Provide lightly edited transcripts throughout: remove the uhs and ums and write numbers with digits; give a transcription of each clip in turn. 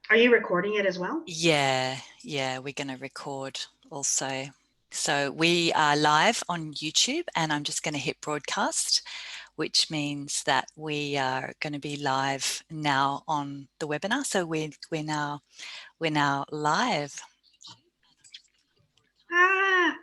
Are you recording it as well? Yeah, we're going to record also. So we are live on YouTube, and I'm just going to hit broadcast, which means that we are going to be live now on the webinar. So we're now live. Ah.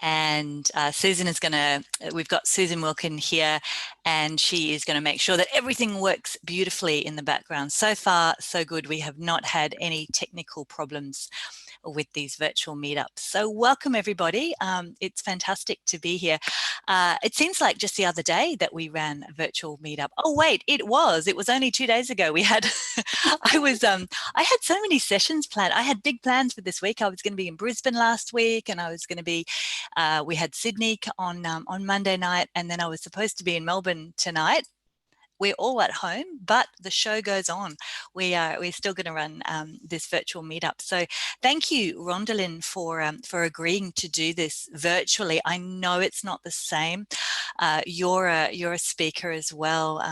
And Susan is going to, we've got Susan Wilkin here, and she is going to make sure that everything works beautifully in the background. So far, so good. We have not had any technical problems with these virtual meetups. So welcome everybody. It's fantastic to be here. It seems like just the other day that we ran a virtual meetup. Oh wait, it was only 2 days ago. We had, I had so many sessions planned. I had big plans for this week. I was going to be in Brisbane last week, and I was going to be, we had Sydney on Monday night, and then I was supposed to be in Melbourne tonight. We're all at home, but the show goes on. We're still going to run this virtual meetup. So thank you, Rhondalynn, for agreeing to do this virtually. I know it's not the same. You're a speaker as well.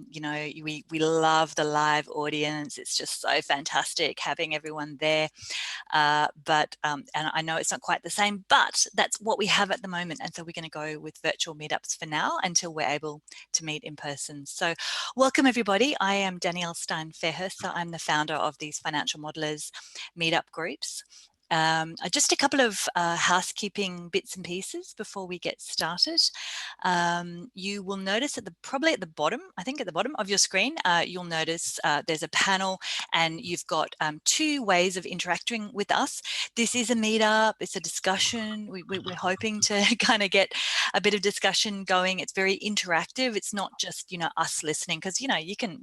You know, we love the live audience. It's just so fantastic having everyone there. And I know it's not quite the same, but that's what we have at the moment. And so we're going to go with virtual meetups for now until we're able to meet in person. So welcome everybody. I am Danielle Stein-Fairhurst. So I'm the founder of these financial modelers meetup groups. Just a couple of housekeeping bits and pieces before we get started. You will notice probably at the bottom, I think at the bottom of your screen, you'll notice there's a panel, and you've got 2 ways of interacting with us. This is a meetup, it's a discussion. We're hoping to kind of get a bit of discussion going. It's very interactive. It's not just, you know, us listening, because, you know, you can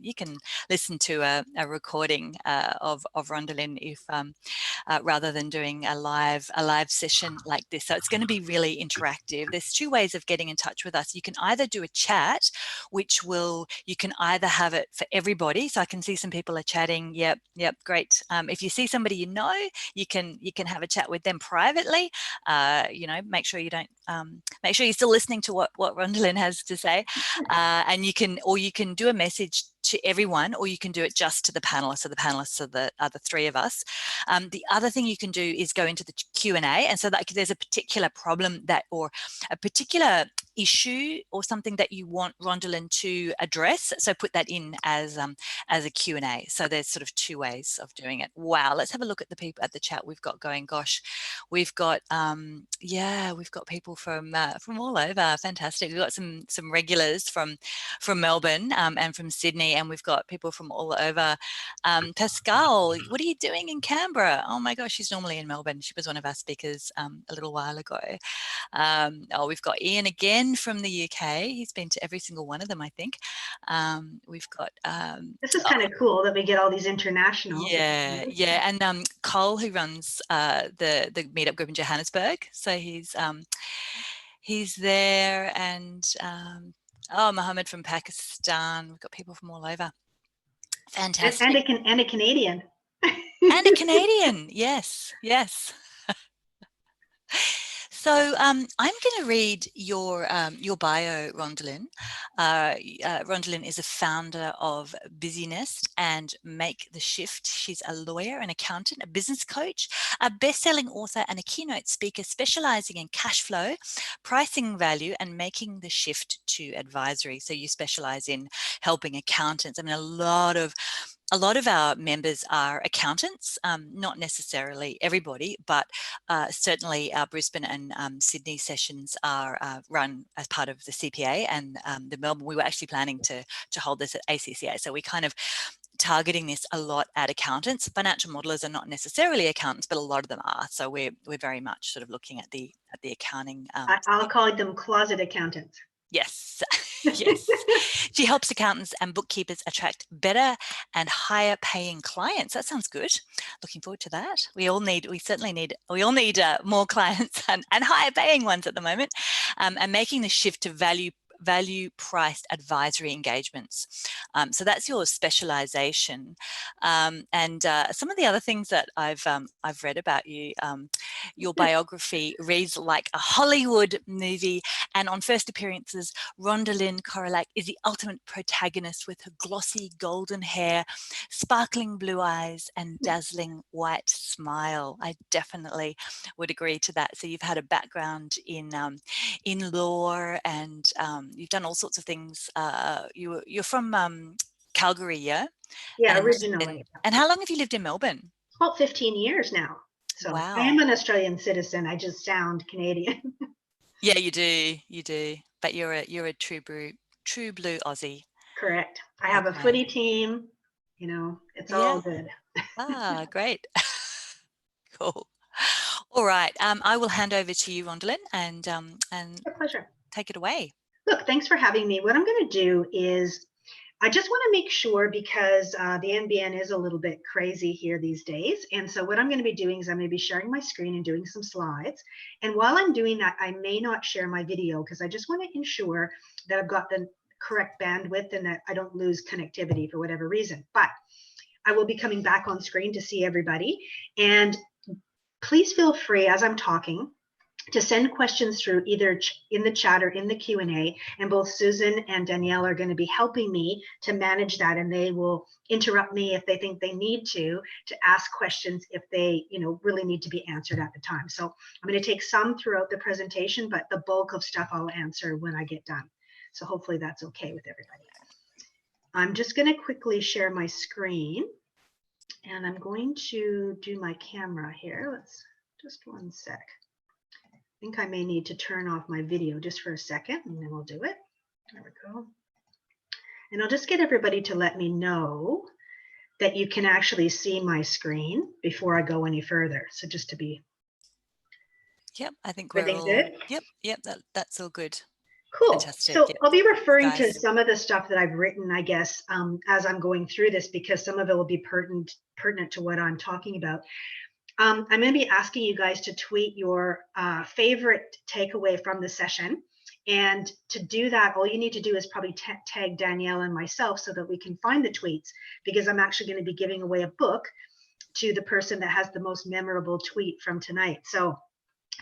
listen to a recording of Rhondalynn if rather than doing a live session like this. So it's going to be really interactive. There's 2 ways of getting in touch with us. You can either do a chat, which you can either have it for everybody. So I can see some people are chatting. Yep, great. If you see somebody you know, you can have a chat with them privately. You know, make sure you don't make sure you're still listening to what Rhondalynn has to say, and you can do a message to everyone, or you can do it just to the panelists. So the panelists are the 3 of us. The other thing you can do is go into the Q&A, and so that there's a particular problem or a particular issue or something that you want Rhondalynn to address, so put that in as a Q&A. So there's sort of 2 ways of doing it. Wow, let's have a look at the people at the chat we've got going. Gosh, we've got we've got people from all over. Fantastic. We've got some regulars from Melbourne and from Sydney, and we've got people from all over. Pascal, what are you doing in Canberra? Oh my gosh, she's normally in Melbourne. She was one of our speakers a little while ago. We've got Ian again from the UK. He's been to every single one of them, I think. We've got this is kind of cool that we get all these internationals. Yeah, and Cole, who runs the meetup group in Johannesburg, so he's there, and Mohammed from Pakistan. We've got people from all over. Fantastic. And a Canadian. And a Canadian, yes. So I'm going to read your bio, Rhondalynn. Rhondalynn is a founder of Busynest and Make the Shift. She's a lawyer, an accountant, a business coach, a best-selling author, and a keynote speaker specializing in cash flow, pricing value, and making the shift to advisory. So you specialize in helping accountants. I mean, a lot of our members are accountants, not necessarily everybody, but certainly our Brisbane and Sydney sessions are run as part of the CPA, and the Melbourne, we were actually planning to hold this at ACCA. So we kind of targeting this a lot at accountants. Financial modelers are not necessarily accountants, but a lot of them are. So we're very much sort of looking at the accounting. I'll call them closet accountants. Yes. Yes. She helps accountants and bookkeepers attract better and higher paying clients. That sounds good. Looking forward to that. We all need more clients and higher paying ones at the moment, and making the shift to value-priced advisory engagements. So that's your specialization. And some of the other things that I've read about you, your biography reads like a Hollywood movie, and on first appearances, Rhondalynn Korolak is the ultimate protagonist with her glossy golden hair, sparkling blue eyes, and dazzling white smile. I definitely would agree to that. So you've had a background in law, and you've done all sorts of things. You're from Calgary, yeah? Yeah, And, originally. and how long have you lived in Melbourne? About 15 years now. So I Wow. am an Australian citizen. I just sound Canadian. Yeah, you do. But you're a true blue Aussie. Correct. I have a Okay. footy team. You know, it's all Yeah. good. Ah, great. Cool. All right. I will hand over to you, Rhondalynn, and A pleasure. take it away. Look, thanks for having me. What I'm going to do is I just want to make sure, because the NBN is a little bit crazy here these days. And so what I'm going to be doing is I'm going to be sharing my screen and doing some slides. And while I'm doing that, I may not share my video because I just want to ensure that I've got the correct bandwidth and that I don't lose connectivity for whatever reason. But I will be coming back on screen to see everybody. And please feel free as I'm talking to send questions through either in the chat or in the Q&A, and both Susan and Danielle are going to be helping me to manage that, and they will interrupt me if they think they need to ask questions if they really need to be answered at the time. So I'm going to take some throughout the presentation, but the bulk of stuff I'll answer when I get done. So hopefully that's okay with everybody. I'm just going to quickly share my screen, and I'm going to do my camera here. Let's just one sec. I think I may need to turn off my video just for a second, and then we'll do it. There we go. And I'll just get everybody to let me know that you can actually see my screen before I go any further. So just to be. Yep, I think we're all good. Yep, that's all good. Cool. Fantastic. So yep. I'll be referring to some of the stuff that I've written, I guess, as I'm going through this, because some of it will be pertinent to what I'm talking about. I'm going to be asking you guys to tweet your favorite takeaway from the session. And to do that, all you need to do is probably tag Danielle and myself so that we can find the tweets, because I'm actually going to be giving away a book to the person that has the most memorable tweet from tonight. So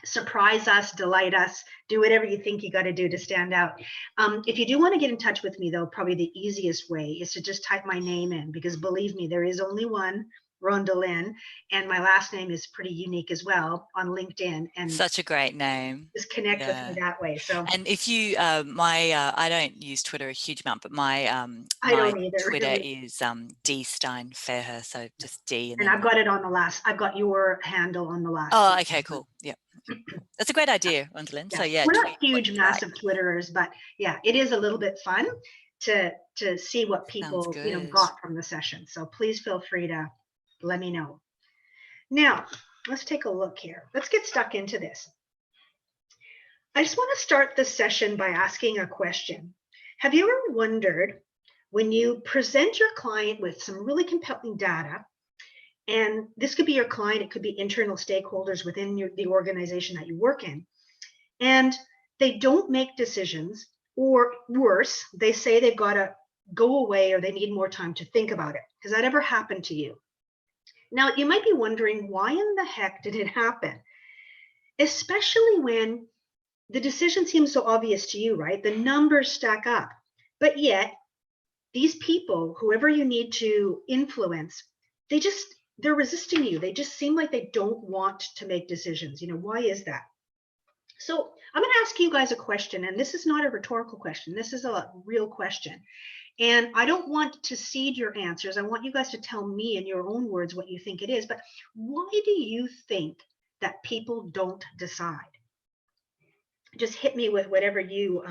surprise us, delight us, do whatever you think you got to do to stand out. If you do want to get in touch with me, though, probably the easiest way is to just type my name in, because believe me, there is only one Rhondalynn, and my last name is pretty unique as well on LinkedIn. And such a great name. Just connect with me that way. So, and if you I don't use Twitter a huge amount, but my I don't either, Twitter really. is D Stein Fairher, so just D. And I've got it on the last. I've got your handle on the last. Oh, okay, cool. Yeah, that's a great idea, Rhondalynn. So yeah, we're not huge, massive Twitterers, but yeah, it is a little bit fun to see what people got from the session. So please feel free to let me know. Now, let's take a look here. Let's get stuck into this. I just want to start the session by asking a question. Have you ever wondered, when you present your client with some really compelling data, and this could be your client, it could be internal stakeholders within the organization that you work in, and they don't make decisions, or worse, they say they've got to go away or they need more time to think about it? Has that ever happened to you? Now, you might be wondering, why in the heck did it happen? Especially when the decision seems so obvious to you, right? The numbers stack up. But yet, these people, whoever you need to influence, they're resisting you. They just seem like they don't want to make decisions. Why is that? So I'm going to ask you guys a question, and this is not a rhetorical question. This is a real question. And I don't want to cede your answers. I want you guys to tell me in your own words what you think it is. But why do you think that people don't decide? Just hit me with whatever you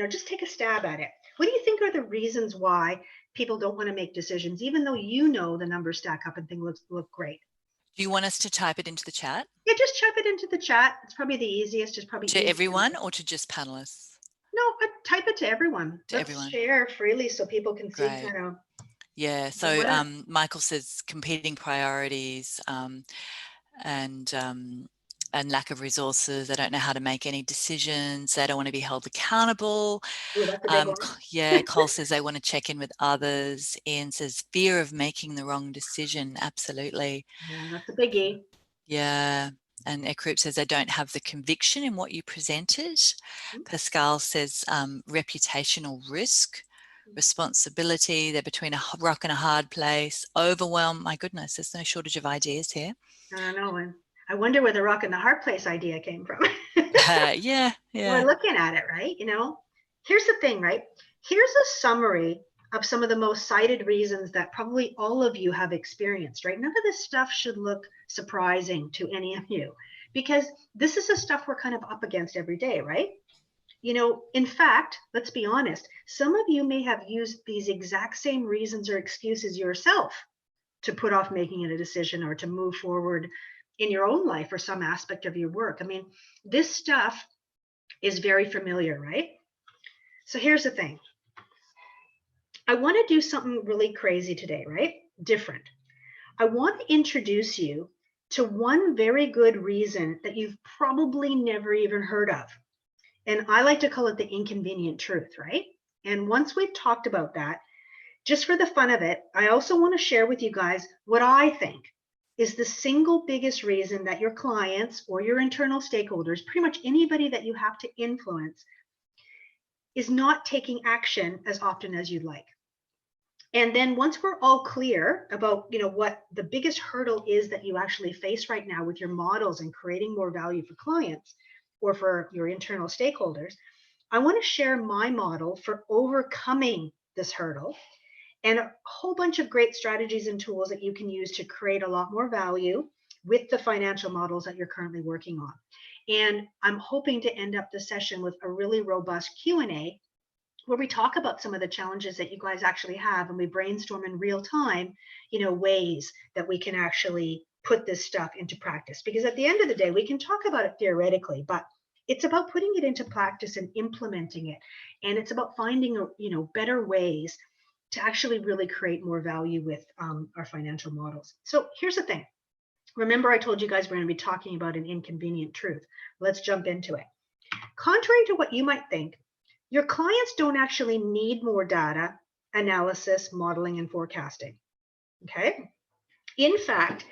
just take a stab at it. What do you think are the reasons why people don't want to make decisions, even though the numbers stack up and things look great? Do you want us to type it into the chat? Yeah, just type it into the chat. It's probably the easiest. It's probably to everyone or to just panelists? No, type it to everyone. Let's share freely so people can see kind of. Yeah, so Michael says competing priorities, and and lack of resources. They don't know how to make any decisions. They don't want to be held accountable. Ooh, that's a big one. Yeah, Cole says they want to check in with others. Ian says fear of making the wrong decision. Absolutely. Yeah, that's a biggie. Yeah. And Ekrup says they don't have the conviction in what you presented. Pascal says reputational risk, responsibility. They're between a rock and a hard place. Overwhelm. My goodness, there's no shortage of ideas here. I don't know. And I wonder where the rock and the hard place idea came from. Yeah. We're looking at it, right? Here's the thing, right? Here's a summary of some of the most cited reasons that probably all of you have experienced, right? None of this stuff should look surprising to any of you, because this is the stuff we're kind of up against every day, right? In fact, let's be honest, some of you may have used these exact same reasons or excuses yourself to put off making a decision or to move forward in your own life or some aspect of your work. I mean, this stuff is very familiar, right? So here's the thing. I want to do something really crazy today, right? Different. I want to introduce you to one very good reason that you've probably never even heard of. And I like to call it the inconvenient truth, right? And once we've talked about that, just for the fun of it, I also want to share with you guys what I think is the single biggest reason that your clients or your internal stakeholders, pretty much anybody that you have to influence, is not taking action as often as you'd like. And then once we're all clear about, what the biggest hurdle is that you actually face right now with your models and creating more value for clients or for your internal stakeholders, I want to share my model for overcoming this hurdle and a whole bunch of great strategies and tools that you can use to create a lot more value with the financial models that you're currently working on. And I'm hoping to end up the session with a really robust Q&A where we talk about some of the challenges that you guys actually have, and we brainstorm in real time, ways that we can actually put this stuff into practice. Because at the end of the day, we can talk about it theoretically, but it's about putting it into practice and implementing it. And it's about finding, better ways to actually really create more value with our financial models. So here's the thing. Remember, I told you guys we're going to be talking about an inconvenient truth. Let's jump into it. Contrary to what you might think, your clients don't actually need more data, analysis, modeling, and forecasting. Okay? In fact,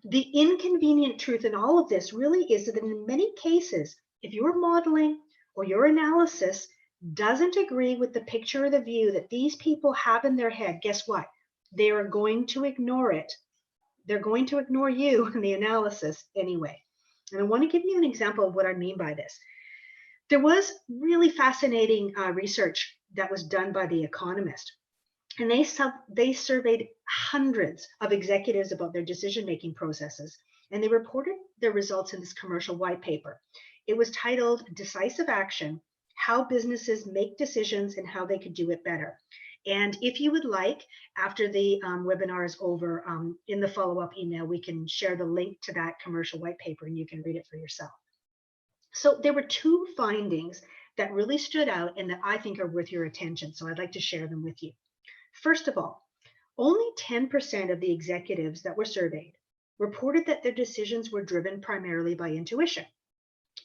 the inconvenient truth in all of this really is that in many cases, if your modeling or your analysis doesn't agree with the picture or the view that these people have in their head, guess what? They are going to ignore it. They're going to ignore you in the analysis anyway. And I want to give you an example of what I mean by this. There was really fascinating research that was done by The Economist, and they surveyed hundreds of executives about their decision-making processes, and they reported their results in this commercial white paper. It was titled Decisive Action: How Businesses Make Decisions and How They Could Do It Better. And if you would like, after the webinar is over, in the follow-up email, we can share the link to that commercial white paper and you can read it for yourself. So there were two findings that really stood out and that I think are worth your attention. So I'd like to share them with you. First of all, only 10% of the executives that were surveyed reported that their decisions were driven primarily by intuition.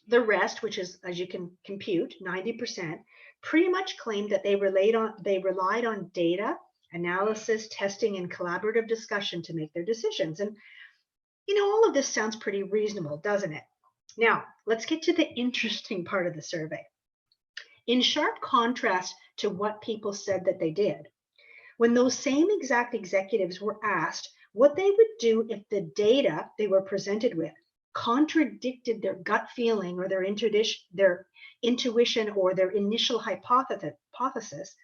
The rest, which is, as you can compute, 90%, pretty much claimed that they relied on data, analysis, testing, and collaborative discussion to make their decisions. And, all of this sounds pretty reasonable, doesn't it? Now, let's get to the interesting part of the survey. In sharp contrast to what people said that they did, when those same exact executives were asked what they would do if the data they were presented with contradicted their gut feeling or their intuition or their initial hypothesis,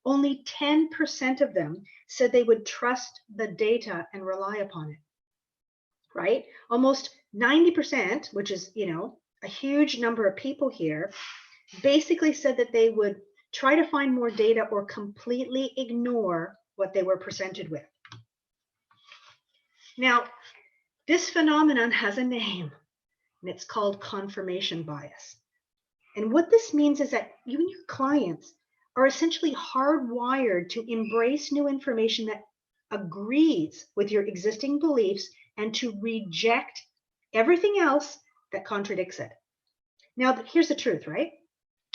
only 10% of them said they would trust the data and rely upon it, right? Almost 90%, which is, a huge number of people here, basically said that they would try to find more data or completely ignore what they were presented with. Now, this phenomenon has a name, and it's called confirmation bias. And what this means is that you and your clients are essentially hardwired to embrace new information that agrees with your existing beliefs and to reject everything else that contradicts it. Now, here's the truth, right?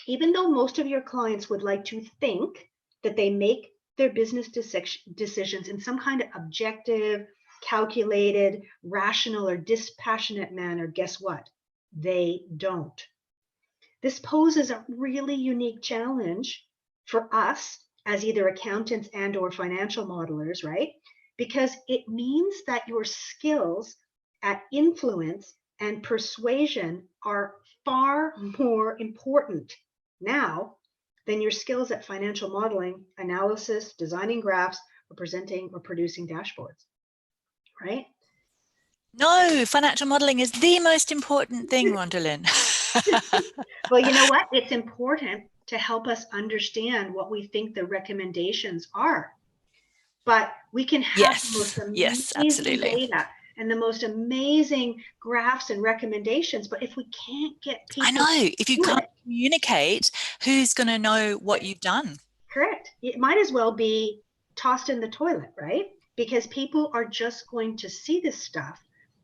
Even though most of your clients would like to think that they make their business decisions in some kind of objective, calculated, rational, or dispassionate manner, guess what? They don't. This poses a really unique challenge for us as either accountants and or financial modelers, right? Because it means that your skills at influence and persuasion are far more important now than your skills at financial modeling, analysis, designing graphs, or presenting or producing dashboards, right? No, financial modeling is the most important thing, Rhondalynn. Well, you know what? It's important to help us understand what we think the recommendations are. But we can have the most Yes, amazing absolutely. data and the most amazing graphs and recommendations. But if we can't get I people know, if you to do can't it, communicate, who's going to know what you've done? correct, it might as well be tossed in the toilet, right? Because people are just going to see this stuff.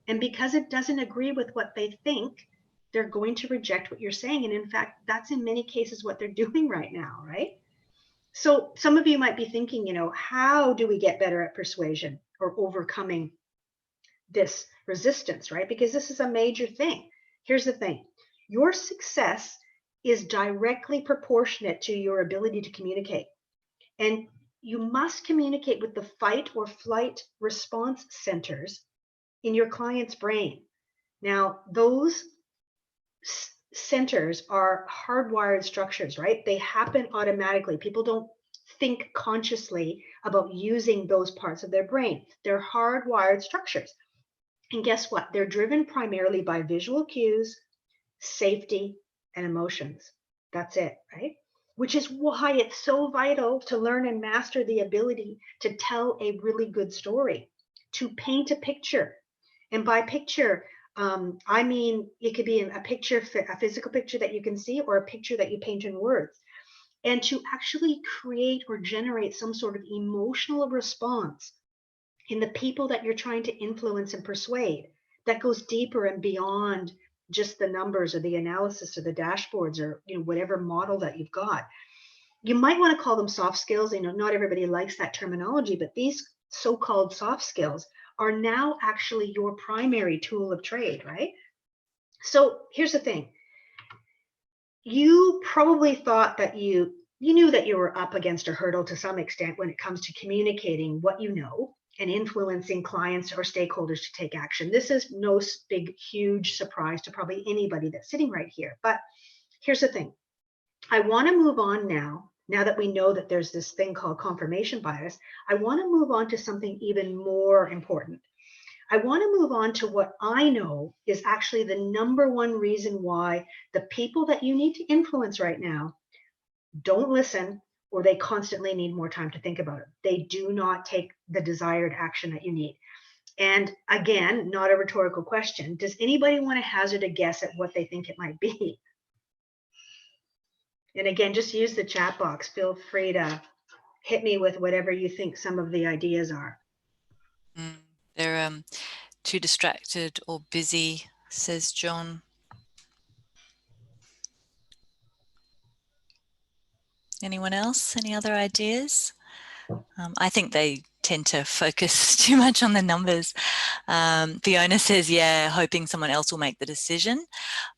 And because it doesn't agree with what they think, they're going to reject what you're saying. And in fact, that's in many cases what they're doing right now, right? So some of you might be thinking, how do we get better at persuasion or overcoming this resistance, right? Because this is a major thing. Here's the thing. Your success is directly proportionate to your ability to communicate. And you must communicate with the fight or flight response centers in your client's brain. Now, those centers are hardwired structures, right? They happen automatically. People don't think consciously about using those parts of their brain. They're hardwired structures. And guess what? They're driven primarily by visual cues, safety, and emotions. That's it, right? Which is why it's so vital to learn and master the ability to tell a really good story, to paint a picture. And by picture, I mean, it could be a picture, a physical picture that you can see, or a picture that you paint in words. And to actually create or generate some sort of emotional response in the people that you're trying to influence and persuade that goes deeper and beyond just the numbers or the analysis or the dashboards or whatever model that you've got. You might want to call them soft skills. Not everybody likes that terminology, but these so-called soft skills are now actually your primary tool of trade, right? So here's the thing. You probably thought that you knew that you were up against a hurdle to some extent when it comes to communicating what you know and influencing clients or stakeholders to take action. This is no big, huge surprise to probably anybody that's sitting right here. But here's the thing. I want to move on now that we know that there's this thing called confirmation bias. I want to move on to something even more important. I want to move on to what I know is actually the number one reason why the people that you need to influence right now don't listen, or they constantly need more time to think about it. They do not take the desired action that you need. And again, not a rhetorical question. Does anybody want to hazard a guess at what they think it might be? And again, just use the chat box. Feel free to hit me with whatever you think some of the ideas are. They're too distracted or busy, says John. Anyone else? Any other ideas? I think they tend to focus too much on the numbers. Fiona says, yeah, hoping someone else will make the decision.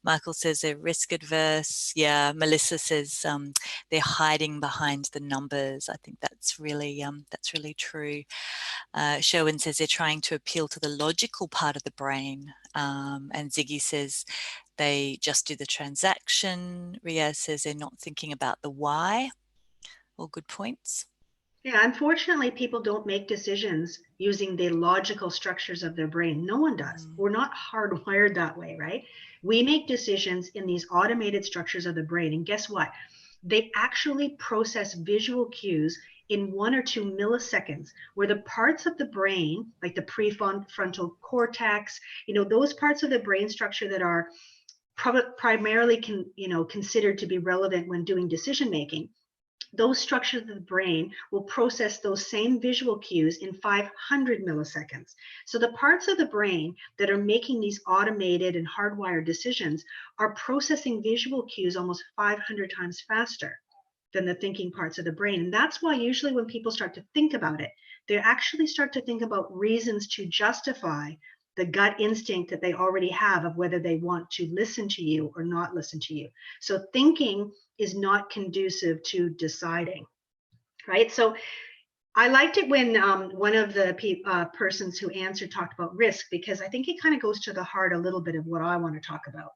Michael says they're risk adverse. Yeah, Melissa says they're hiding behind the numbers. I think that's really true. Sherwin says they're trying to appeal to the logical part of the brain. And Ziggy says they just do the transaction. Ria says they're not thinking about the why. All good points. Yeah, unfortunately, people don't make decisions using the logical structures of their brain. No one does. We're not hardwired that way, right? We make decisions in these automated structures of the brain. And guess what? They actually process visual cues in 1 or 2 milliseconds, where the parts of the brain, like the prefrontal cortex, those parts of the brain structure that are primarily considered to be relevant when doing decision making, those structures of the brain will process those same visual cues in 500 milliseconds. So the parts of the brain that are making these automated and hardwired decisions are processing visual cues almost 500 times faster than the thinking parts of the brain. And that's why usually when people start to think about it, they actually start to think about reasons to justify the gut instinct that they already have of whether they want to listen to you or not listen to you. So thinking is not conducive to deciding, right? So I liked it when one of the persons who answered talked about risk, because I think it kind of goes to the heart a little bit of what I want to talk about.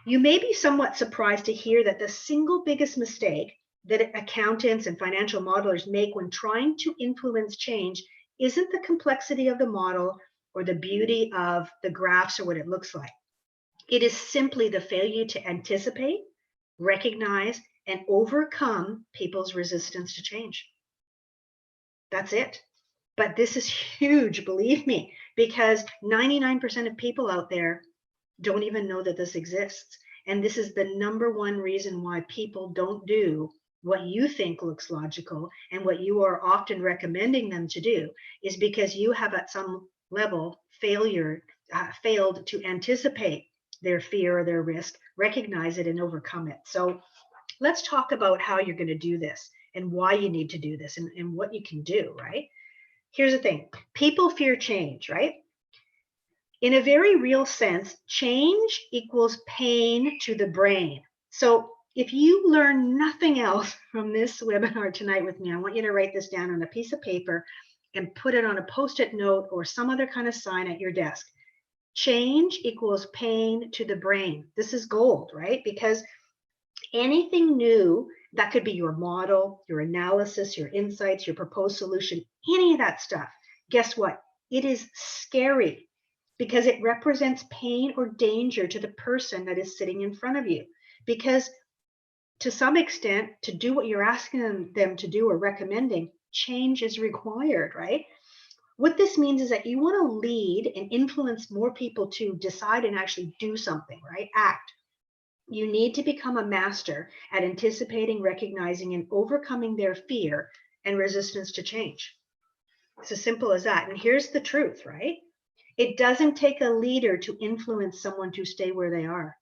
You may be somewhat surprised to hear that the single biggest mistake that accountants and financial modelers make when trying to influence change isn't the complexity of the model or the beauty of the graphs or what it looks like. It is simply the failure to anticipate, recognize, and overcome people's resistance to change. That's it. But this is huge, believe me, because 99% of people out there don't even know that this exists. And this is the number one reason why people don't do what you think looks logical and what you are often recommending them to do, is because you have at some level failed to anticipate their fear or their risk, recognize it, and overcome it. So let's talk about how you're going to do this and why you need to do this and what you can do, right? Here's the thing. People fear change, right? In a very real sense, change equals pain to the brain. So if you learn nothing else from this webinar tonight with me, I want you to write this down on a piece of paper and put it on a Post-it note or some other kind of sign at your desk. Change equals pain to the brain. This is gold, right? Because anything new that could be your model, your analysis, your insights, your proposed solution, any of that stuff, guess what? It is scary because it represents pain or danger to the person that is sitting in front of you. Because to some extent, to do what you're asking them to do or recommending, change is required, right? What this means is that you want to lead and influence more people to decide and actually do something, right? Act. You need to become a master at anticipating, recognizing, and overcoming their fear and resistance to change. It's as simple as that. And here's the truth, right? It doesn't take a leader to influence someone to stay where they are.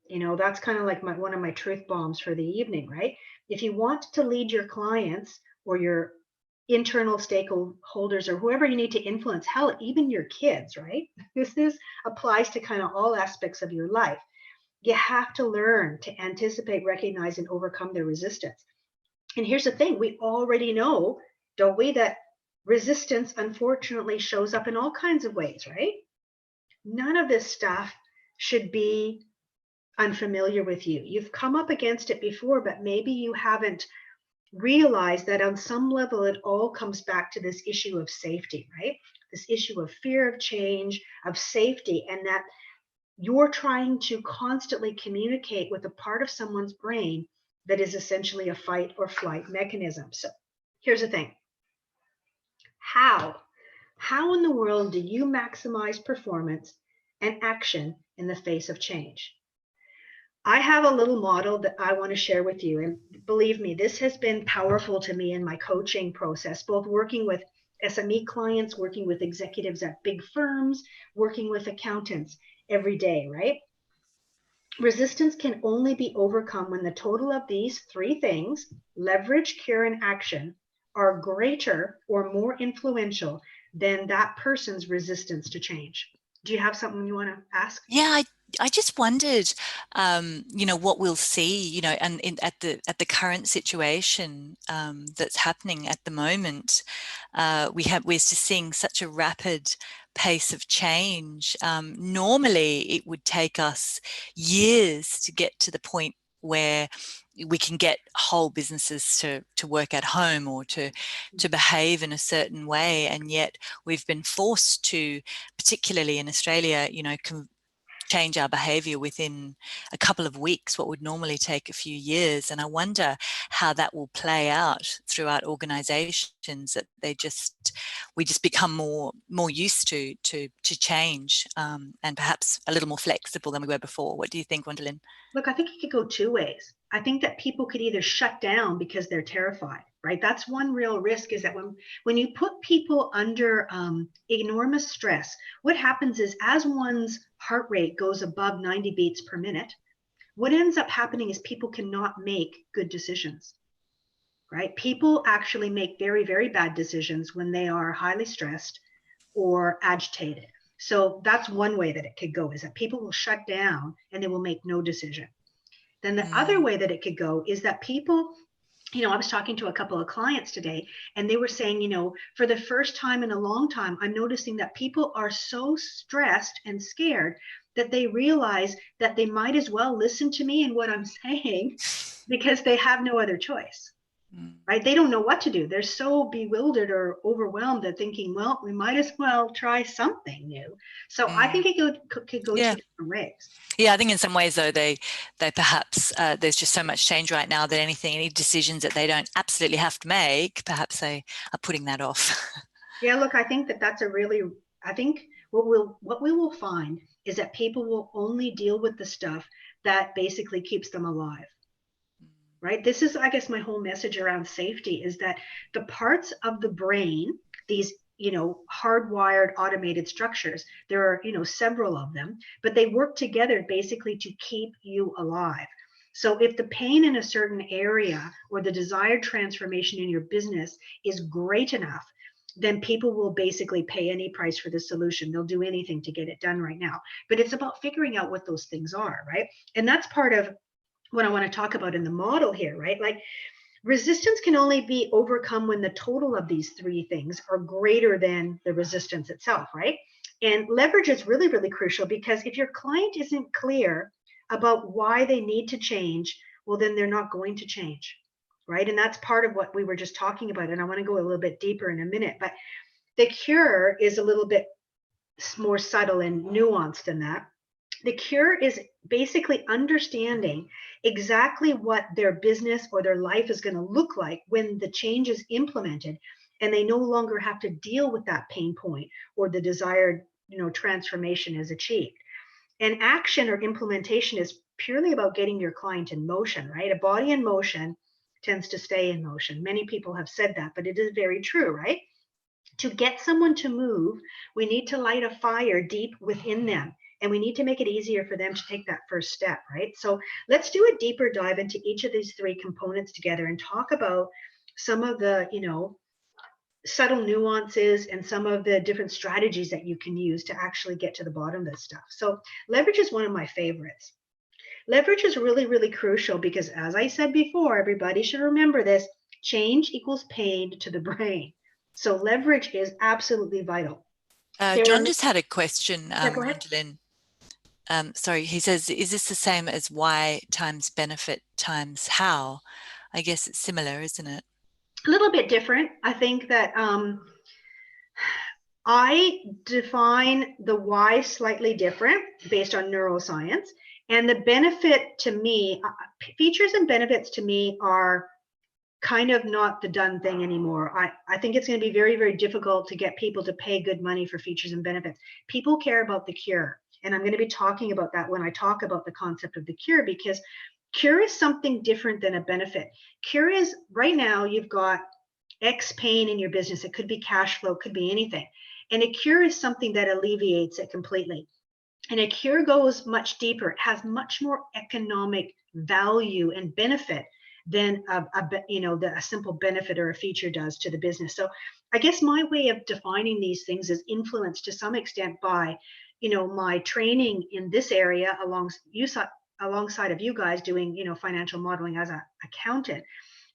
You know, that's kind of like one of my truth bombs for the evening, right? If you want to lead your clients or your internal stakeholders or whoever you need to influence, hell, even your kids, right? This applies to kind of all aspects of your life. You have to learn to anticipate, recognize, and overcome their resistance. And here's the thing, we already know, don't we, that resistance unfortunately shows up in all kinds of ways, right? None of this stuff should be unfamiliar with you. You've come up against it before, but maybe you haven't realized that on some level it all comes back to this issue of safety, right? This issue of fear of change, of safety, and that you're trying to constantly communicate with a part of someone's brain that is essentially a fight or flight mechanism. So here's the thing. How in the world do you maximize performance and action in the face of change? I have a little model that I want to share with you. And believe me, this has been powerful to me in my coaching process, both working with SME clients, working with executives at big firms, working with accountants every day, right? Resistance can only be overcome when the total of these three things, leverage, care, and action, are greater or more influential than that person's resistance to change. Do you have something you want to ask? Yeah, I just wondered, you know, what we'll see, you know, and at the current situation that's happening at the moment. We're just seeing such a rapid pace of change. Normally, it would take us years to get to the point where we can get whole businesses to work at home or to behave in a certain way, and yet we've been forced to, particularly in Australia, you know, change our behavior within a couple of weeks, what would normally take a few years. And I wonder how that will play out throughout organizations, that we just become more used to change, and perhaps a little more flexible than we were before. What do you think, Rhondalynn? Look, I think it could go two ways. I think that people could either shut down because they're terrified, right? That's one real risk, is that when you put people under enormous stress, what happens is, as one's heart rate goes above 90 beats per minute, what ends up happening is people cannot make good decisions, right? People actually make very, very bad decisions when they are highly stressed or agitated. So that's one way that it could go, is that people will shut down and they will make no decision. Then the other way that it could go is that people, I was talking to a couple of clients today, and they were saying, for the first time in a long time, I'm noticing that people are so stressed and scared that they realize that they might as well listen to me and what I'm saying, because they have no other choice. Right? They don't know what to do. They're so bewildered or overwhelmed at thinking, well, we might as well try something new. So I think it could go two different ways. Yeah, I think in some ways, though, they perhaps, there's just so much change right now that any decisions that they don't absolutely have to make, perhaps they are putting that off. Yeah, look, I think that's I think what we will find is that people will only deal with the stuff that basically keeps them alive. Right? This is, I guess, my whole message around safety, is that the parts of the brain, these, hardwired automated structures, there are, several of them, but they work together basically to keep you alive. So if the pain in a certain area or the desired transformation in your business is great enough, then people will basically pay any price for the solution. They'll do anything to get it done right now. But it's about figuring out what those things are, right? And that's part of what I want to talk about in the model here, right? Like, resistance can only be overcome when the total of these three things are greater than the resistance itself, right? And leverage is really, really crucial, because if your client isn't clear about why they need to change, well, then they're not going to change, right? And that's part of what we were just talking about. And I want to go a little bit deeper in a minute, but the cure is a little bit more subtle and nuanced than that. The cure is basically understanding exactly what their business or their life is going to look like when the change is implemented, and they no longer have to deal with that pain point, or the desired, transformation is achieved. And action or implementation is purely about getting your client in motion, right? A body in motion tends to stay in motion. Many people have said that, but it is very true, right? To get someone to move, we need to light a fire deep within them. And we need to make it easier for them to take that first step, right? So let's do a deeper dive into each of these three components together and talk about some of the, subtle nuances and some of the different strategies that you can use to actually get to the bottom of this stuff. So leverage is one of my favorites. Leverage is really, really crucial because, as I said before, everybody should remember this: change equals pain to the brain. So leverage is absolutely vital. John just had a question, yeah, go ahead. Rhondalynn. Sorry, he says, is this the same as why times benefit times how? I guess it's similar, isn't it? A little bit different. I think that I define the why slightly different based on neuroscience. And the benefit to me, features and benefits to me are kind of not the done thing anymore. I think it's going to be very, very difficult to get people to pay good money for features and benefits. People care about the cure. And I'm going to be talking about that when I talk about the concept of the cure, because cure is something different than a benefit. Cure is, right now, you've got X pain in your business. It could be cash flow, it could be anything. And a cure is something that alleviates it completely. And a cure goes much deeper. It has much more economic value and benefit than a simple benefit or a feature does to the business. So I guess my way of defining these things is influenced to some extent by, my training in this area alongside of you guys doing, financial modeling as an accountant.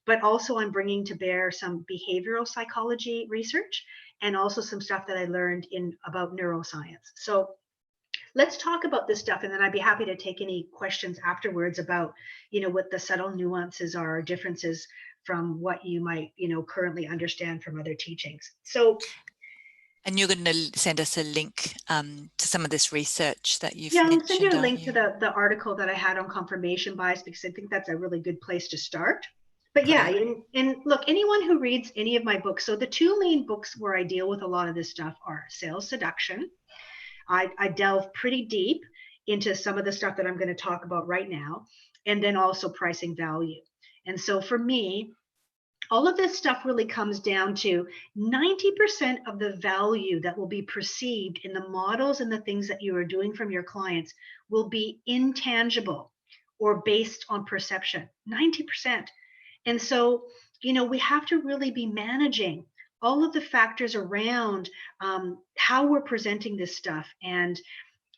But also I'm bringing to bear some behavioral psychology research and also some stuff that I learned about neuroscience. So let's talk about this stuff, and then I'd be happy to take any questions afterwards about, what the subtle nuances are, differences from what you might, currently understand from other teachings. So And you're going to send us a link to some of this research that you've I'll mentioned, send you a link you? to the article that I had on confirmation bias, because I think that's a really good place to start. But Great. yeah, and look, anyone who reads any of my books, so the two main books where I deal with a lot of this stuff are Sales Seduction. I delve pretty deep into some of the stuff that I'm going to talk about right now, and then also Pricing Value. And so for me, all of this stuff really comes down to 90% of the value that will be perceived in the models and the things that you are doing from your clients will be intangible or based on perception. 90%. And so, we have to really be managing all of the factors around how we're presenting this stuff, and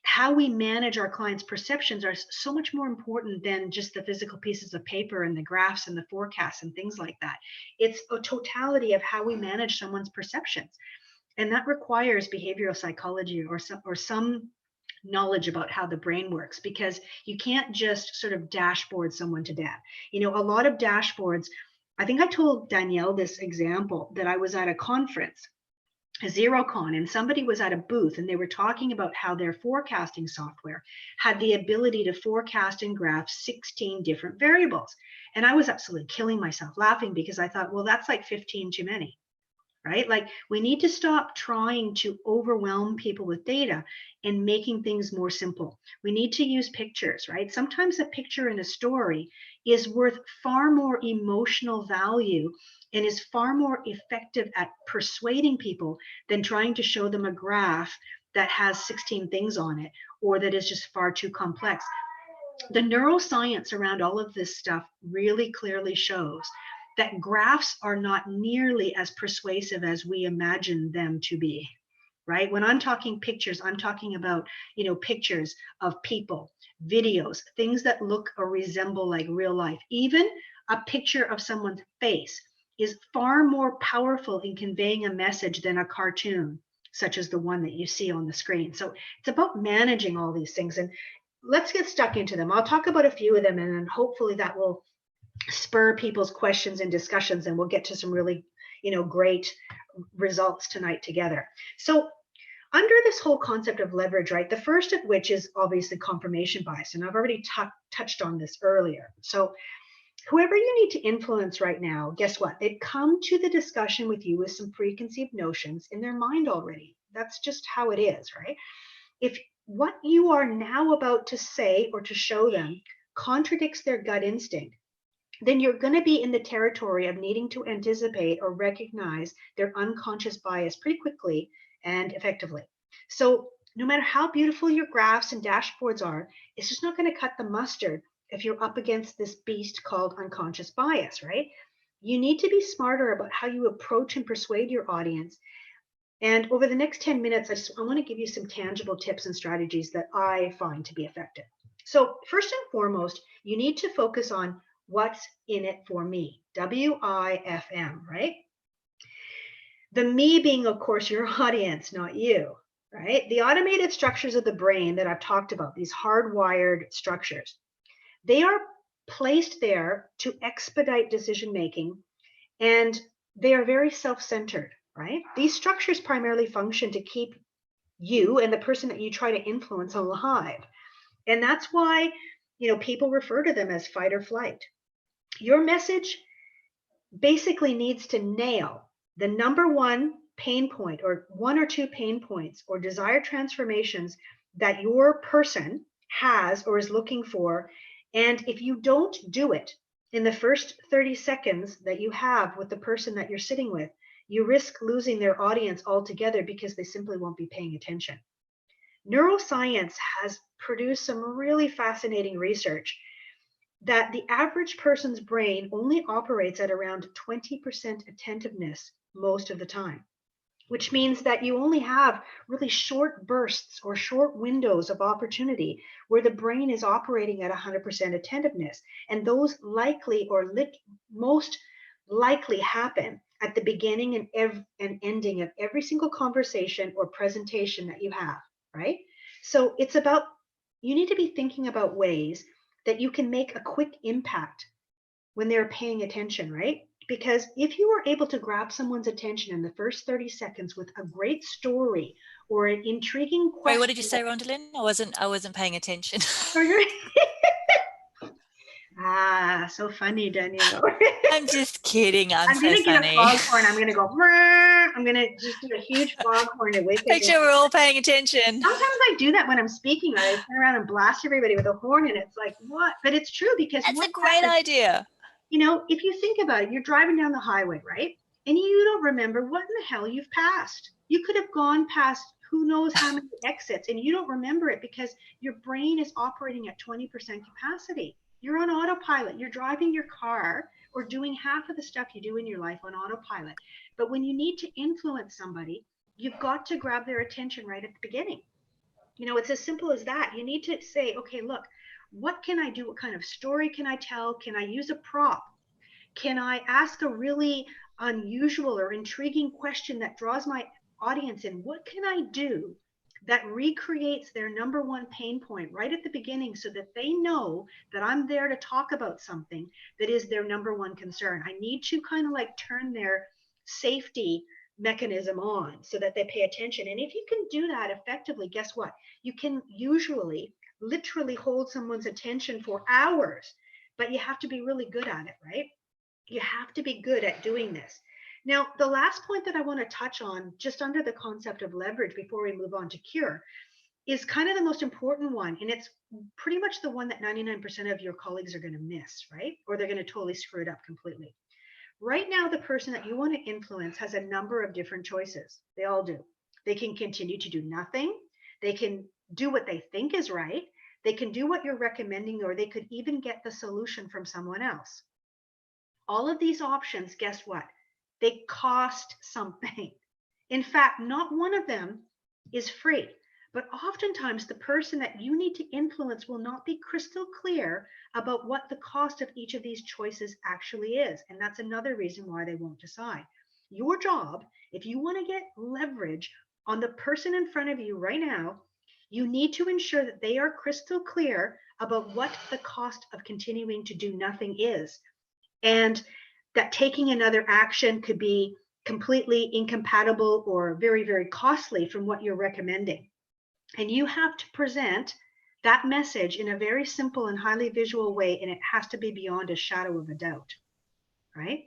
how we manage our clients' perceptions are so much more important than just the physical pieces of paper and the graphs and the forecasts and things like that. It's a totality of how we manage someone's perceptions. And that requires behavioral psychology or some knowledge about how the brain works, because you can't just sort of dashboard someone to death. A lot of dashboards, I think I told Danielle this example, that I was at a conference, a ZeroCon, and somebody was at a booth and they were talking about how their forecasting software had the ability to forecast and graph 16 different variables. And I was absolutely killing myself laughing, because I thought, well, that's like 15 too many, right? Like, we need to stop trying to overwhelm people with data and making things more simple. We need to use pictures, right? Sometimes a picture in a story is worth far more emotional value and is far more effective at persuading people than trying to show them a graph that has 16 things on it, or that is just far too complex. The neuroscience around all of this stuff really clearly shows that graphs are not nearly as persuasive as we imagine them to be, right? When I'm talking pictures, I'm talking about, pictures of people, videos, things that look or resemble like real life. Even a picture of someone's face is far more powerful in conveying a message than a cartoon, such as the one that you see on the screen. So it's about managing all these things, and let's get stuck into them. I'll talk about a few of them, and then hopefully that will spur people's questions and discussions, and we'll get to some really, great results tonight together. So under this whole concept of leverage, right, the first of which is obviously confirmation bias, and I've already touched on this earlier. So whoever you need to influence right now, guess what? They've come to the discussion with you with some preconceived notions in their mind already. That's just how it is, right? If what you are now about to say or to show them contradicts their gut instinct, then you're going to be in the territory of needing to anticipate or recognize their unconscious bias pretty quickly and effectively. So no matter how beautiful your graphs and dashboards are, it's just not going to cut the mustard if you're up against this beast called unconscious bias, right? You need to be smarter about how you approach and persuade your audience. And over the next 10 minutes, I want to give you some tangible tips and strategies that I find to be effective. So first and foremost, you need to focus on what's in it for me, WIFM, right? The me being, of course, your audience, not you, right? The automated structures of the brain that I've talked about, these hardwired structures, they are placed there to expedite decision making, and they are very self-centered, right? These structures primarily function to keep you and the person that you try to influence alive. And that's why, people refer to them as fight or flight. Your message basically needs to nail the number one pain point, or one or two pain points or desired transformations that your person has or is looking for. And if you don't do it in the first 30 seconds that you have with the person that you're sitting with, you risk losing their audience altogether, because they simply won't be paying attention. Neuroscience has produced some really fascinating research that the average person's brain only operates at around 20% attentiveness most of the time, which means that you only have really short bursts or short windows of opportunity where the brain is operating at 100% attentiveness. And those likely or most likely happen at the beginning and ending of every single conversation or presentation that you have, right? So it's about, you need to be thinking about ways that you can make a quick impact when they're paying attention, right? Because if you were able to grab someone's attention in the first 30 seconds with a great story or an intriguing question. Sorry, what did you say, Rhondalynn? I wasn't paying attention. Ah, so funny, Danielle. I'm just kidding. I'm so gonna funny. get a foghorn. I'm gonna go. I'm gonna just do a huge foghorn to wake Make sure we're all paying attention. Sometimes I do that when I'm speaking. I turn around and blast everybody with a horn, and it's like, what? But it's true, because that's a great idea. You know, if you think about it, you're driving down the highway, right? And you don't remember what in the hell you've passed. You could have gone past who knows how many exits, and you don't remember it because your brain is operating at 20% capacity. You're on autopilot. You're driving your car or doing half of the stuff you do in your life on autopilot. But when you need to influence somebody, you've got to grab their attention right at the beginning. You know, it's as simple as that. You need to say, okay, look, what can I do? What kind of story can I tell? Can I use a prop? Can I ask a really unusual or intriguing question that draws my audience in? What can I do that recreates their number one pain point right at the beginning so that they know that I'm there to talk about something that is their number one concern? I need to kind of like turn their safety mechanism on so that they pay attention. And if you can do that effectively, guess what? You can usually literally hold someone's attention for hours, but you have to be really good at it, right? You have to be good at doing this. Now, the last point that I want to touch on, just under the concept of leverage before we move on to cure, is kind of the most important one. And it's pretty much the one that 99% of your colleagues are going to miss, right? Or they're going to totally screw it up completely. Right now, the person that you want to influence has a number of different choices. They all do. They can continue to do nothing. They can do what they think is right. They can do what you're recommending, or they could even get the solution from someone else. All of these options, guess what? They cost something. In fact, not one of them is free. But oftentimes, the person that you need to influence will not be crystal clear about what the cost of each of these choices actually is. And that's another reason why they won't decide. Your job, if you want to get leverage on the person in front of you right now, you need to ensure that they are crystal clear about what the cost of continuing to do nothing is. And that taking another action could be completely incompatible or very, very costly from what you're recommending. And you have to present that message in a very simple and highly visual way, and it has to be beyond a shadow of a doubt, right?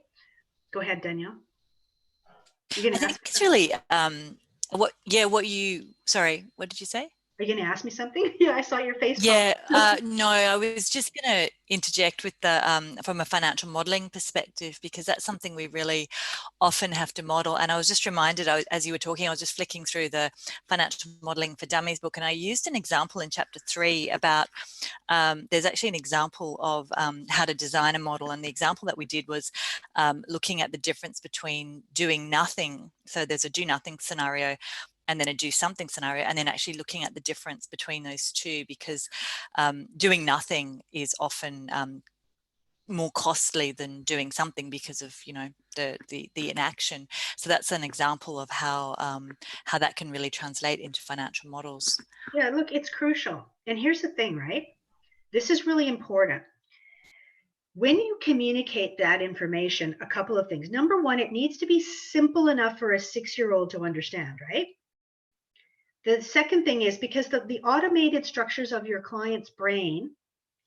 Go ahead, Danielle. I think it's really, what did you say? Are you going to ask me something? Yeah, I saw your face. Yeah, no, I was just going to interject with the from a financial modeling perspective, because that's something we really often have to model. And I was just reminded, as you were talking, I was just flicking through the Financial Modeling for Dummies book, and I used an example in chapter 3 about there's actually an example of how to design a model. And the example that we did was looking at the difference between doing nothing. So there's a do nothing scenario and then a do something scenario, and then actually looking at the difference between those two, because doing nothing is often more costly than doing something because of, you know, the inaction. So that's an example of how that can really translate into financial models. Yeah, look, it's crucial. And here's the thing, right? This is really important. When you communicate that information, a couple of things. Number one, it needs to be simple enough for a 6-year-old to understand, right? The second thing is, because the automated structures of your client's brain,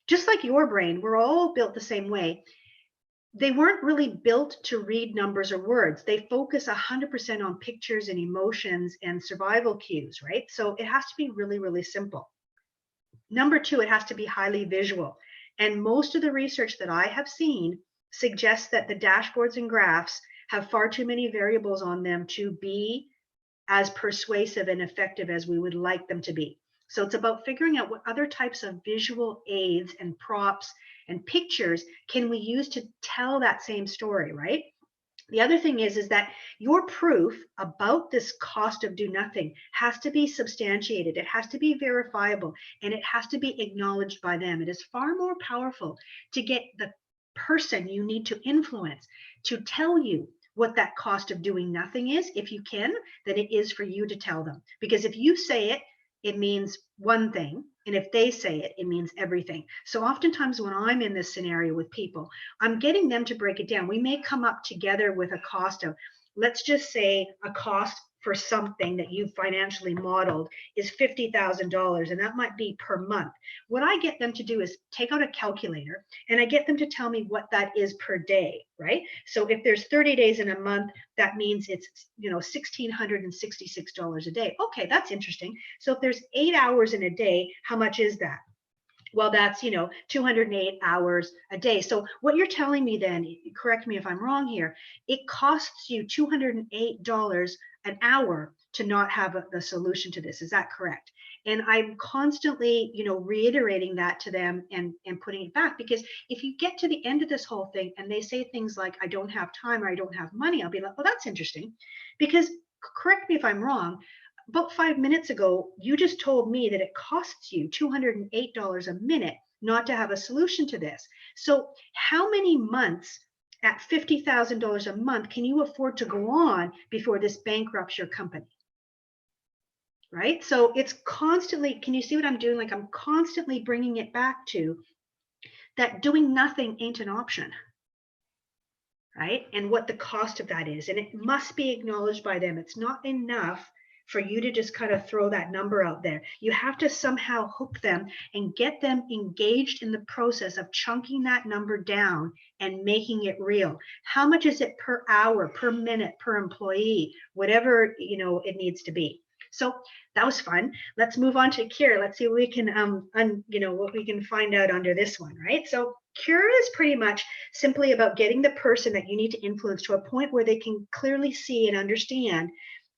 just like your brain, we're all built the same way. They weren't really built to read numbers or words. They focus 100% on pictures and emotions and survival cues, right? So it has to be really, really simple. Number two, it has to be highly visual. And most of the research that I have seen suggests that the dashboards and graphs have far too many variables on them to be as persuasive and effective as we would like them to be. So it's about figuring out what other types of visual aids and props and pictures can we use to tell that same story, right? The other thing is that your proof about this cost of do nothing has to be substantiated. It has to be verifiable, and it has to be acknowledged by them. It is far more powerful to get the person you need to influence to tell you what that cost of doing nothing is, if you can, than it is for you to tell them. Because if you say it, it means one thing. And if they say it, it means everything. So oftentimes when I'm in this scenario with people, I'm getting them to break it down. We may come up together with a cost of, let's just say a cost for something that you financially modeled is $50,000, and that might be per month. What I get them to do is take out a calculator, and I get them to tell me what that is per day, right? So if there's 30 days in a month, that means it's, $1,666 a day. Okay, that's interesting. So if there's 8 hours in a day, how much is that? Well, that's, 208 hours a day. So what you're telling me then, correct me if I'm wrong here, it costs you $208 an hour to not have the solution to this. Is that correct? And I'm constantly, reiterating that to them and putting it back, because if you get to the end of this whole thing and they say things like, I don't have time or I don't have money, I'll be like, well, that's interesting, because correct me if I'm wrong, about 5 minutes ago, you just told me that it costs you $208 a minute not to have a solution to this. So how many months at $50,000 a month can you afford to go on before this bankrupts your company? Right? So it's constantly, can you see what I'm doing? Like, I'm constantly bringing it back to that doing nothing ain't an option. Right? And what the cost of that is. And it must be acknowledged by them. It's not enough for you to just kind of throw that number out there. You have to somehow hook them and get them engaged in the process of chunking that number down and making it real. How much is it per hour, per minute, per employee, whatever, it needs to be. So that was fun. Let's move on to Cure. Let's see what we can, what we can find out under this one, right? So Cure is pretty much simply about getting the person that you need to influence to a point where they can clearly see and understand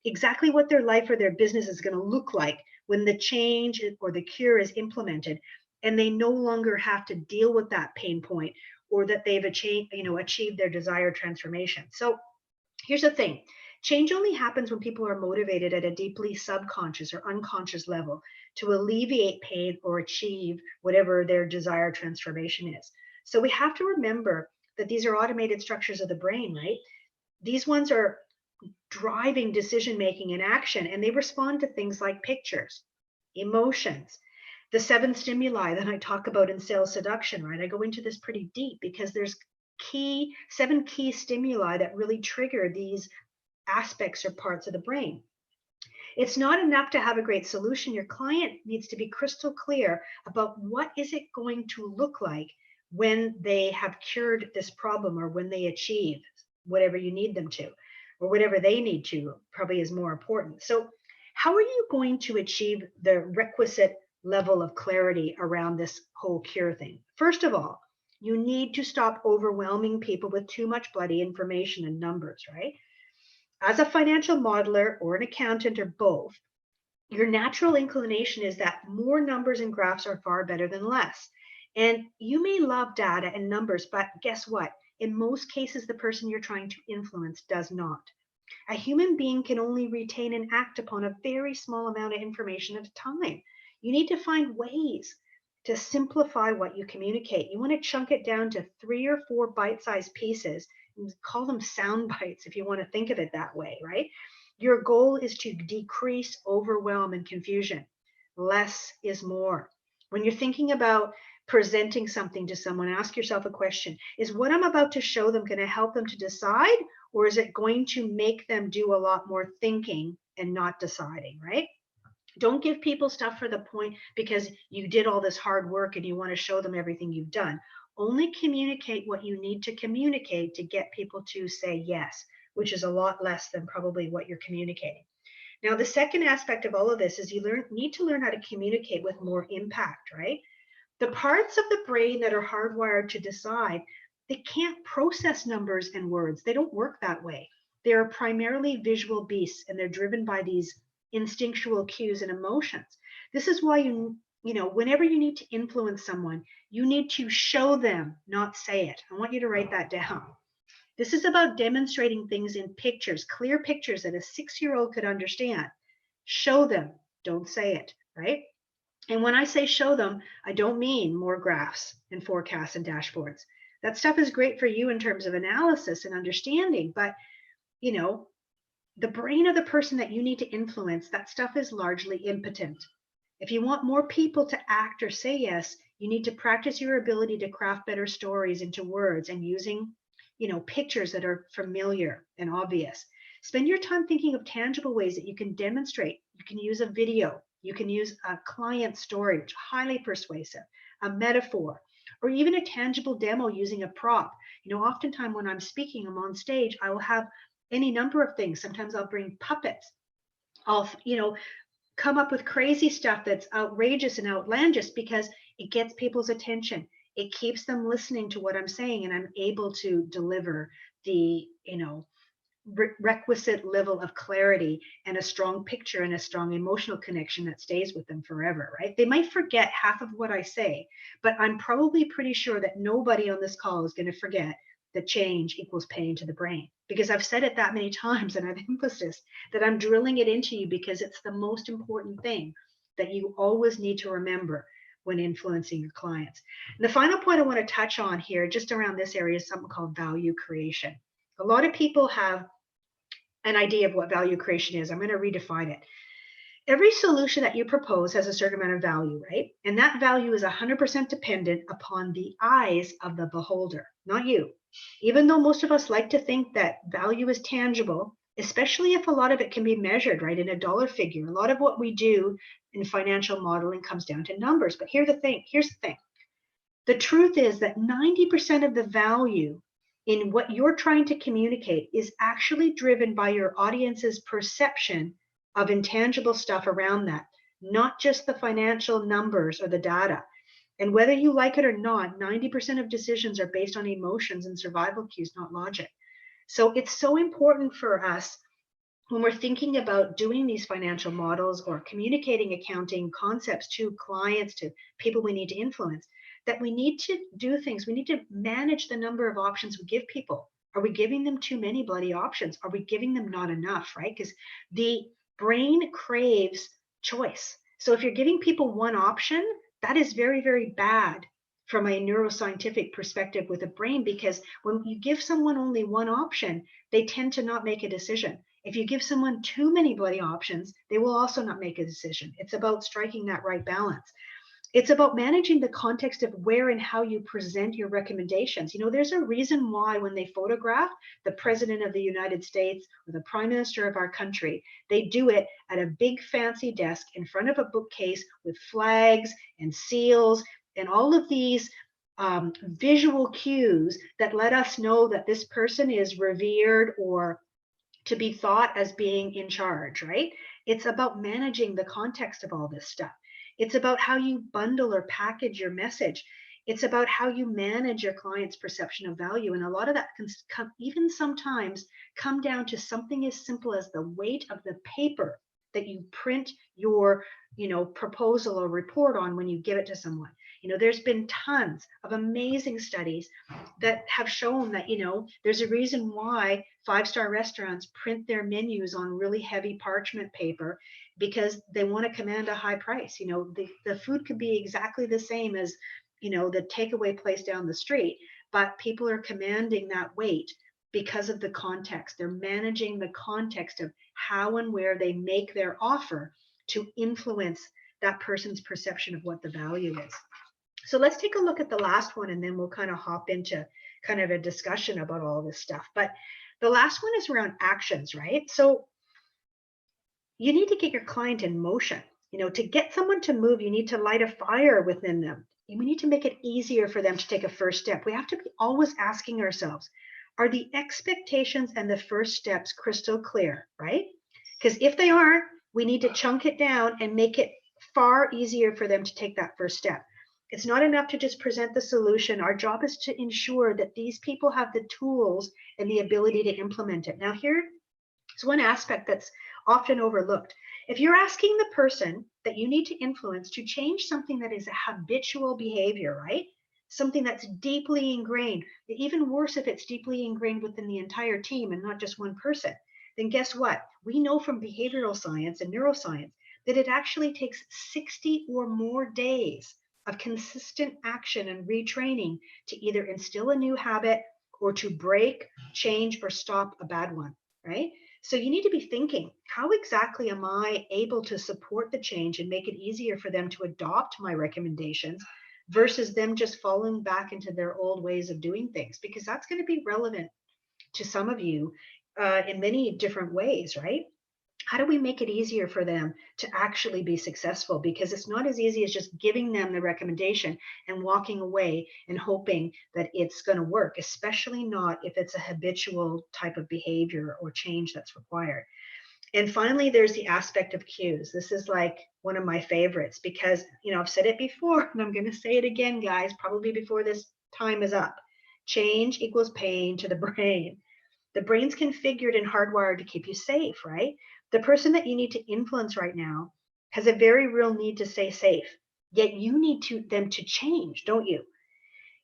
exactly what their life or their business is going to look like when the change or the cure is implemented, and they no longer have to deal with that pain point, or that they've achieved their desired transformation. So here's the thing. Change only happens when people are motivated at a deeply subconscious or unconscious level to alleviate pain or achieve whatever their desired transformation is. So we have to remember that these are automated structures of the brain, right? These ones are driving decision making and action, and they respond to things like pictures, emotions, the 7 stimuli that I talk about in sales seduction, right? I go into this pretty deep because there's 7 key stimuli that really trigger these aspects or parts of the brain. It's not enough to have a great solution. Your client needs to be crystal clear about what is it going to look like when they have cured this problem, or when they achieve whatever you need them to, or whatever they need to, probably is more important. So how are you going to achieve the requisite level of clarity around this whole cure thing? First of all, you need to stop overwhelming people with too much bloody information and numbers, right? As a financial modeler or an accountant or both, your natural inclination is that more numbers and graphs are far better than less. And you may love data and numbers, but guess what? In most cases, the person you're trying to influence does not. A human being can only retain and act upon a very small amount of information at a time. You need to find ways to simplify what you communicate. You want to chunk it down to 3 or 4 bite-sized pieces, and call them sound bites if you want to think of it that way, right? Your goal is to decrease overwhelm and confusion. Less is more. When you're thinking about presenting something to someone, ask yourself a question. Is what I'm about to show them going to help them to decide, or is it going to make them do a lot more thinking and not deciding, right? Don't give people stuff for the point because you did all this hard work and you want to show them everything you've done. Only communicate what you need to communicate to get people to say yes, which is a lot less than probably what you're communicating. Now, the second aspect of all of this is you need to learn how to communicate with more impact, right? The parts of the brain that are hardwired to decide, they can't process numbers and words. They don't work that way. They are primarily visual beasts, and they're driven by these instinctual cues and emotions. This is why whenever you need to influence someone, you need to show them, not say it. I want you to write that down. This is about demonstrating things in pictures, clear pictures that a 6-year-old could understand. Show them, don't say it, right? And when I say show them, I don't mean more graphs and forecasts and dashboards. That stuff is great for you in terms of analysis and understanding, but the brain of the person that you need to influence, that stuff is largely impotent. If you want more people to act or say yes, you need to practice your ability to craft better stories into words and using, pictures that are familiar and obvious. Spend your time thinking of tangible ways that you can demonstrate. You can use a video, you can use a client story, which is highly persuasive, a metaphor, or even a tangible demo using a prop. Oftentimes when I'm speaking, I'm on stage, I will have any number of things. Sometimes I'll bring puppets. I'll, come up with crazy stuff that's outrageous and outlandish because it gets people's attention. It keeps them listening to what I'm saying, and I'm able to deliver the, requisite level of clarity and a strong picture and a strong emotional connection that stays with them forever, right? They might forget half of what I say, but I'm probably pretty sure that nobody on this call is going to forget that change equals pain to the brain, because I've said it that many times and I've emphasized that I'm drilling it into you because it's the most important thing that you always need to remember when influencing your clients. And the final point I want to touch on here, just around this area, is something called value creation. A lot of people have an idea of what value creation is. I'm going to redefine it. Every solution that you propose has a certain amount of value, right? And that value is 100% dependent upon the eyes of the beholder, not you. Even though most of us like to think that value is tangible, especially if a lot of it can be measured, right, in a dollar figure. A lot of what we do in financial modeling comes down to numbers. But here's the thing. The truth is that 90% of the value in what you're trying to communicate is actually driven by your audience's perception of intangible stuff around that, not just the financial numbers or the data. And whether you like it or not, 90% of decisions are based on emotions and survival cues, not logic. So it's so important for us when we're thinking about doing these financial models or communicating accounting concepts to clients, to people we need to influence, that we need to do things. We need to manage the number of options we give people. Are we giving them too many bloody options? Are we giving them not enough, right? Because the brain craves choice. So if you're giving people one option, that is very, very bad from a neuroscientific perspective with a brain, because when you give someone only one option, they tend to not make a decision. If you give someone too many bloody options, they will also not make a decision. It's about striking that right balance. It's about managing the context of where and how you present your recommendations. There's a reason why when they photograph the president of the United States or the prime minister of our country, they do it at a big fancy desk in front of a bookcase with flags and seals and all of these visual cues that let us know that this person is revered or to be thought as being in charge, right? It's about managing the context of all this stuff. It's about how you bundle or package your message. It's about how you manage your client's perception of value. And a lot of that can even sometimes come down to something as simple as the weight of the paper that you print your, proposal or report on when you give it to someone. There's been tons of amazing studies that have shown that, there's a reason why 5-star restaurants print their menus on really heavy parchment paper, because they want to command a high price. The food could be exactly the same as, the takeaway place down the street, but people are commanding that weight because of the context. They're managing the context of how and where they make their offer to influence that person's perception of what the value is. So let's take a look at the last one, and then we'll kind of hop into kind of a discussion about all this stuff. But the last one is around actions, right? So you need to get your client in motion. To get someone to move, you need to light a fire within them. We need to make it easier for them to take a first step. We have to be always asking ourselves, are the expectations and the first steps crystal clear, right? Because if they aren't, we need to chunk it down and make it far easier for them to take that first step. It's not enough to just present the solution. Our job is to ensure that these people have the tools and the ability to implement it. Now, here's one aspect that's often overlooked. If you're asking the person that you need to influence to change something that is a habitual behavior, right? Something that's deeply ingrained, even worse if it's deeply ingrained within the entire team and not just one person, then guess what? We know from behavioral science and neuroscience that it actually takes 60 or more days of consistent action and retraining to either instill a new habit or to break, change, or stop a bad one, right? So you need to be thinking, how exactly am I able to support the change and make it easier for them to adopt my recommendations versus them just falling back into their old ways of doing things? Because that's going to be relevant to some of you in many different ways, right? How do we make it easier for them to actually be successful? Because it's not as easy as just giving them the recommendation and walking away and hoping that it's going to work, especially not if it's a habitual type of behavior or change that's required. And finally, there's the aspect of cues. This is like one of my favorites because, I've said it before and I'm going to say it again, guys, probably before this time is up. Change equals pain to the brain. The brain's configured and hardwired to keep you safe, right? The person that you need to influence right now has a very real need to stay safe, yet you need them to change, don't you?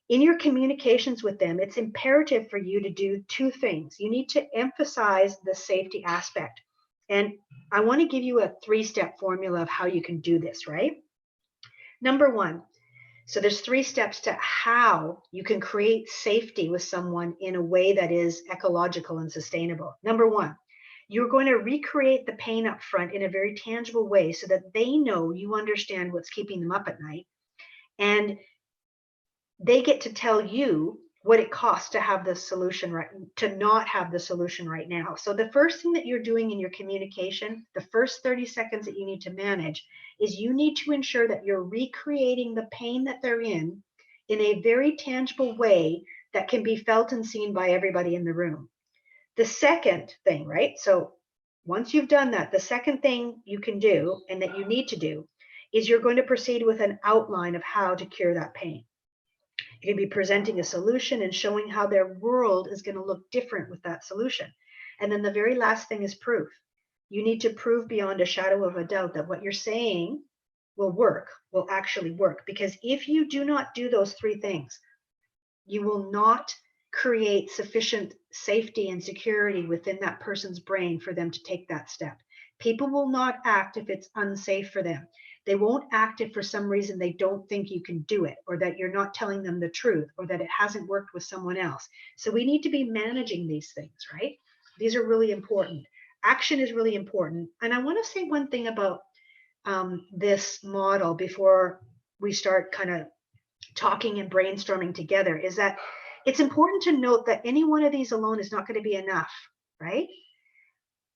In your communications with them, it's imperative for you to do two things. You need to emphasize the safety aspect. And I want to give you a 3-step formula of how you can do this, right? Number one, so there's 3 steps to how you can create safety with someone in a way that is ecological and sustainable. Number one, you're going to recreate the pain up front in a very tangible way so that they know you understand what's keeping them up at night. And they get to tell you what it costs to have the solution right, to not have the solution right now. So the first thing that you're doing in your communication, the first 30 seconds that you need to manage is you need to ensure that you're recreating the pain that they're in a very tangible way that can be felt and seen by everybody in the room. The second thing, right? So once you've done that, the second thing you can do and that you need to do is you're going to proceed with an outline of how to cure that pain. You're going to be presenting a solution and showing how their world is going to look different with that solution. And then the very last thing is proof. You need to prove beyond a shadow of a doubt that what you're saying will actually work. Because if you do not do those 3 things, you will not create sufficient safety and security within that person's brain for them to take that step. People will not act if it's unsafe for them. They won't act if for some reason they don't think you can do it, or that you're not telling them the truth, or that it hasn't worked with someone else. So we need to be managing these things, right? These are really important. Action is really important. And I want to say one thing about this model before we start kind of talking and brainstorming together, is that it's important to note that any one of these alone is not going to be enough, right?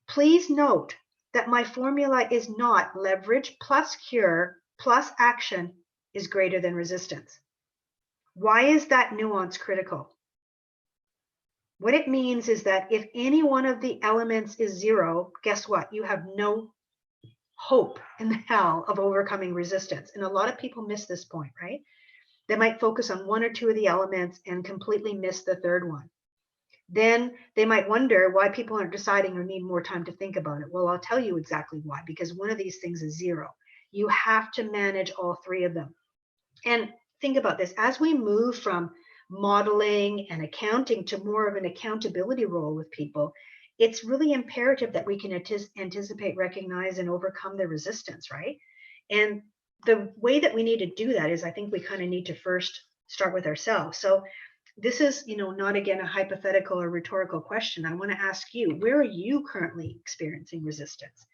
Please note that my formula is not leverage plus cure plus action is greater than resistance. Why is that nuance critical? What it means is that if any one of the elements is 0, guess what? You have no hope in the hell of overcoming resistance. And a lot of people miss this point, right? They might focus on 1 or 2 of the elements and completely miss the third one. Then they might wonder why people aren't deciding or need more time to think about it. Well, I'll tell you exactly why, because one of these things is 0. You have to manage all 3 of them. And think about this, as we move from modeling and accounting to more of an accountability role with people, it's really imperative that we can anticipate, recognize, and overcome the resistance, right? And the way that we need to do that is, I think we kind of need to first start with ourselves. So this is, not again a hypothetical or rhetorical question. I want to ask you, where are you currently experiencing resistance?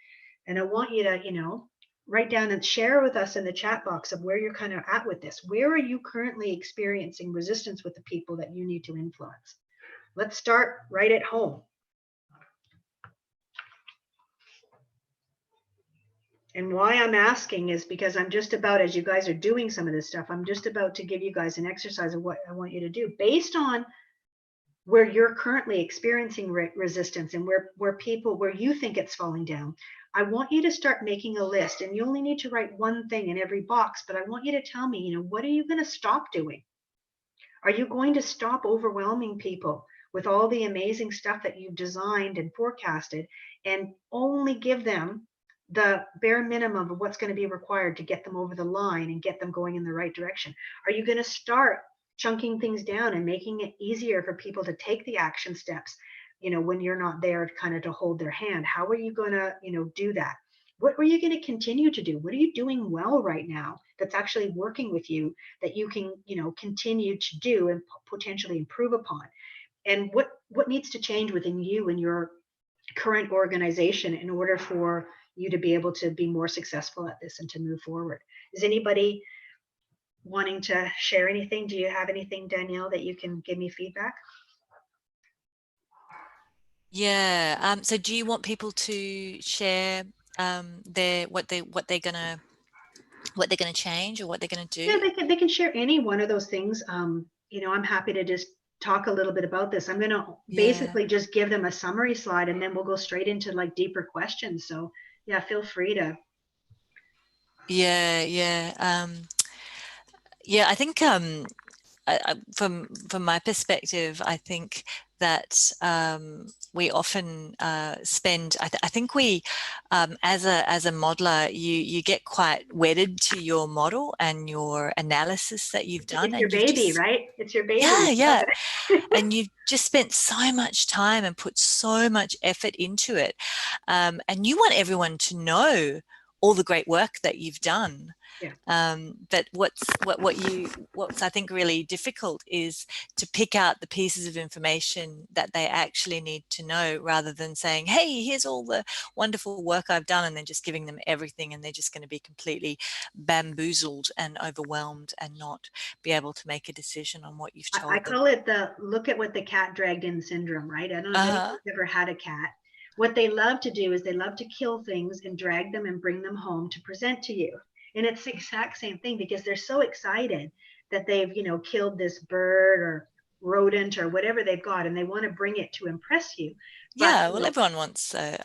And I want you to, write down and share with us in the chat box of where you're kind of at with this. Where are you currently experiencing resistance with the people that you need to influence? Let's start right at home. And why I'm asking is because I'm just about, as you guys are doing some of this stuff, I'm just about to give you guys an exercise of what I want you to do based on where you're currently experiencing resistance and where you think it's falling down. I want you to start making a list, and you only need to write one thing in every box, but I want you to tell me, what are you going to stop doing? Are you going to stop overwhelming people with all the amazing stuff that you've designed and forecasted and only give them the bare minimum of what's going to be required to get them over the line and get them going in the right direction? Are you going to start chunking things down and making it easier for people to take the action steps, when you're not there kind of to hold their hand? How are you going to, do that? What are you going to continue to do? What are you doing well right now that's actually working with you that you can, continue to do and potentially improve upon? And what needs to change within you and your current organization in order for you to be able to be more successful at this and to move forward. Is anybody wanting to share anything? Do you have anything, Danielle, that you can give me feedback? Yeah. So do you want people to share what they're gonna change or what they're gonna Yeah, do? they can share any one of those things. I'm happy to just talk a little bit about this. I'm going to Yeah. basically just give them a summary slide, and then we'll go straight into like deeper questions. So yeah, feel free to. Yeah, yeah. Yeah, I think from my perspective, I think that we often spend. I think we, as a modeler, you get quite wedded to your model and your analysis that you've done, It's your and you've baby, just right? It's your baby. yeah, You love yeah, it. and you've just spent so much time and put so much effort into it, and you want everyone to know all the great work that you've done. Yeah. But what's I think really difficult is to pick out the pieces of information that they actually need to know, rather than saying, hey, here's all the wonderful work I've done, and then just giving them everything, and they're just going to be completely bamboozled and overwhelmed and not be able to make a decision on what you've I told them. call it the look at what the cat dragged in syndrome, right? I don't know if Uh-huh. anyone's ever had a cat. What they love to do is they love to kill things and drag them and bring them home to present to you. And it's the exact same thing because they're so excited that they've, killed this bird or rodent or whatever they've got, and they want to bring it to impress you. But, Yeah, well, everyone wants the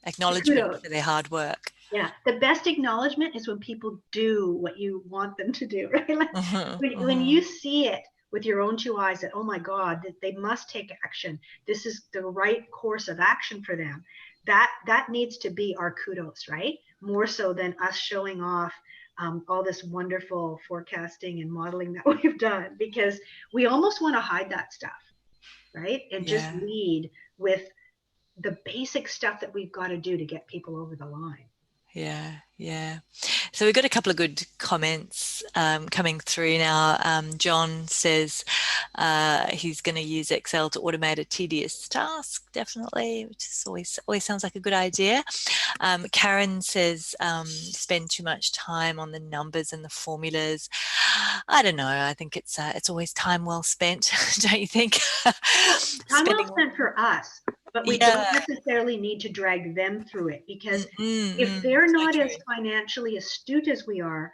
acknowledgement kudos. for their hard work. Yeah, the best acknowledgement is when people do what you want them to do, right? Like Mm-hmm, when mm-hmm. you see it with your own two eyes that, oh my God, that they must take action. This is the right course of action for them. That needs to be our kudos, right? More so than us showing off all this wonderful forecasting and modeling that we've done, because we almost want to hide that stuff, right? And just Yeah. lead with the basic stuff that we've got to do to get people over the line. Yeah, yeah. So we've got a couple of good comments coming through now. John says he's going to use Excel to automate a tedious task, definitely, which is always sounds like a good idea. Karen says spend too much time on the numbers and the formulas. I don't know. I think it's always time well spent, don't you think? Well, time well Spending, spent for us, but we don't yeah. necessarily need to drag them through it, because if they're So not as true. financially astute as we are,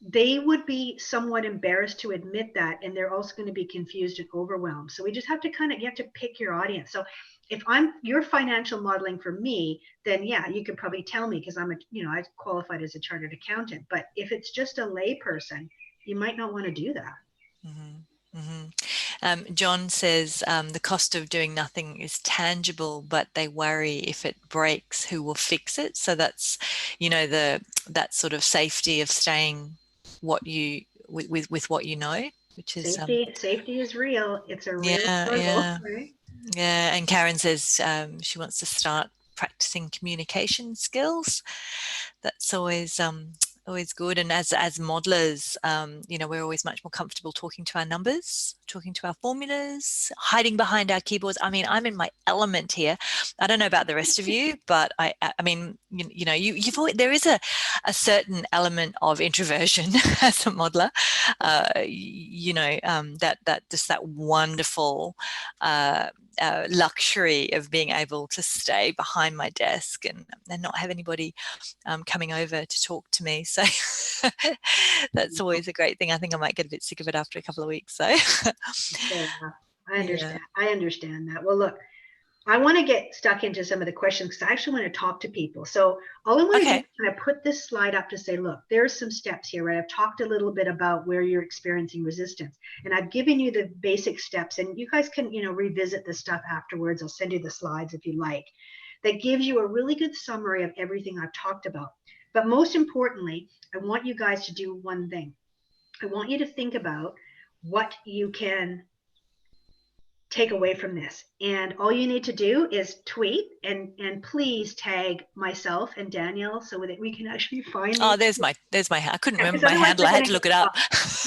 they would be somewhat embarrassed to admit that, and they're also going to be confused and overwhelmed. So we just have to you have to pick your audience. So if you're financial modeling for me, then yeah, you could probably tell me, because I qualified as a chartered accountant. But if it's just a lay person, you might not want to do that. Mm-hmm. Mm-hmm. John says the cost of doing nothing is tangible, but they worry if it breaks, who will fix it? So that's, that sort of safety of staying with what you know, which is Safety is real. It's a real yeah, struggle, yeah, right? yeah. And Karen says she wants to start practicing communication skills. That's always good. And as modelers, we're always much more comfortable talking to our numbers, talking to our formulas, hiding behind our keyboards. I mean, I'm in my element here. I don't know about the rest of you, but I mean, you've always, there is a certain element of introversion as a modeler. That just that wonderful luxury of being able to stay behind my desk and not have anybody coming over to talk to me. So that's always a great thing. I think I might get a bit sick of it after a couple of weeks. So Fair enough. I yeah. understand. I understand that. Well, look, I want to get stuck into some of the questions because I actually want to talk to people. So all I want to do is Okay. kind of put this slide up to say, look, there's some steps here, right? I've talked a little bit about where you're experiencing resistance, and I've given you the basic steps, and you guys can, revisit this stuff afterwards. I'll send you the slides if you like. That gives you a really good summary of everything I've talked about. But most importantly, I want you guys to do one thing. I want you to think about what you can take away from this. And all you need to do is tweet and please tag myself and Danielle so that we can actually find Oh, there's my I couldn't remember my handle. I had to look it up.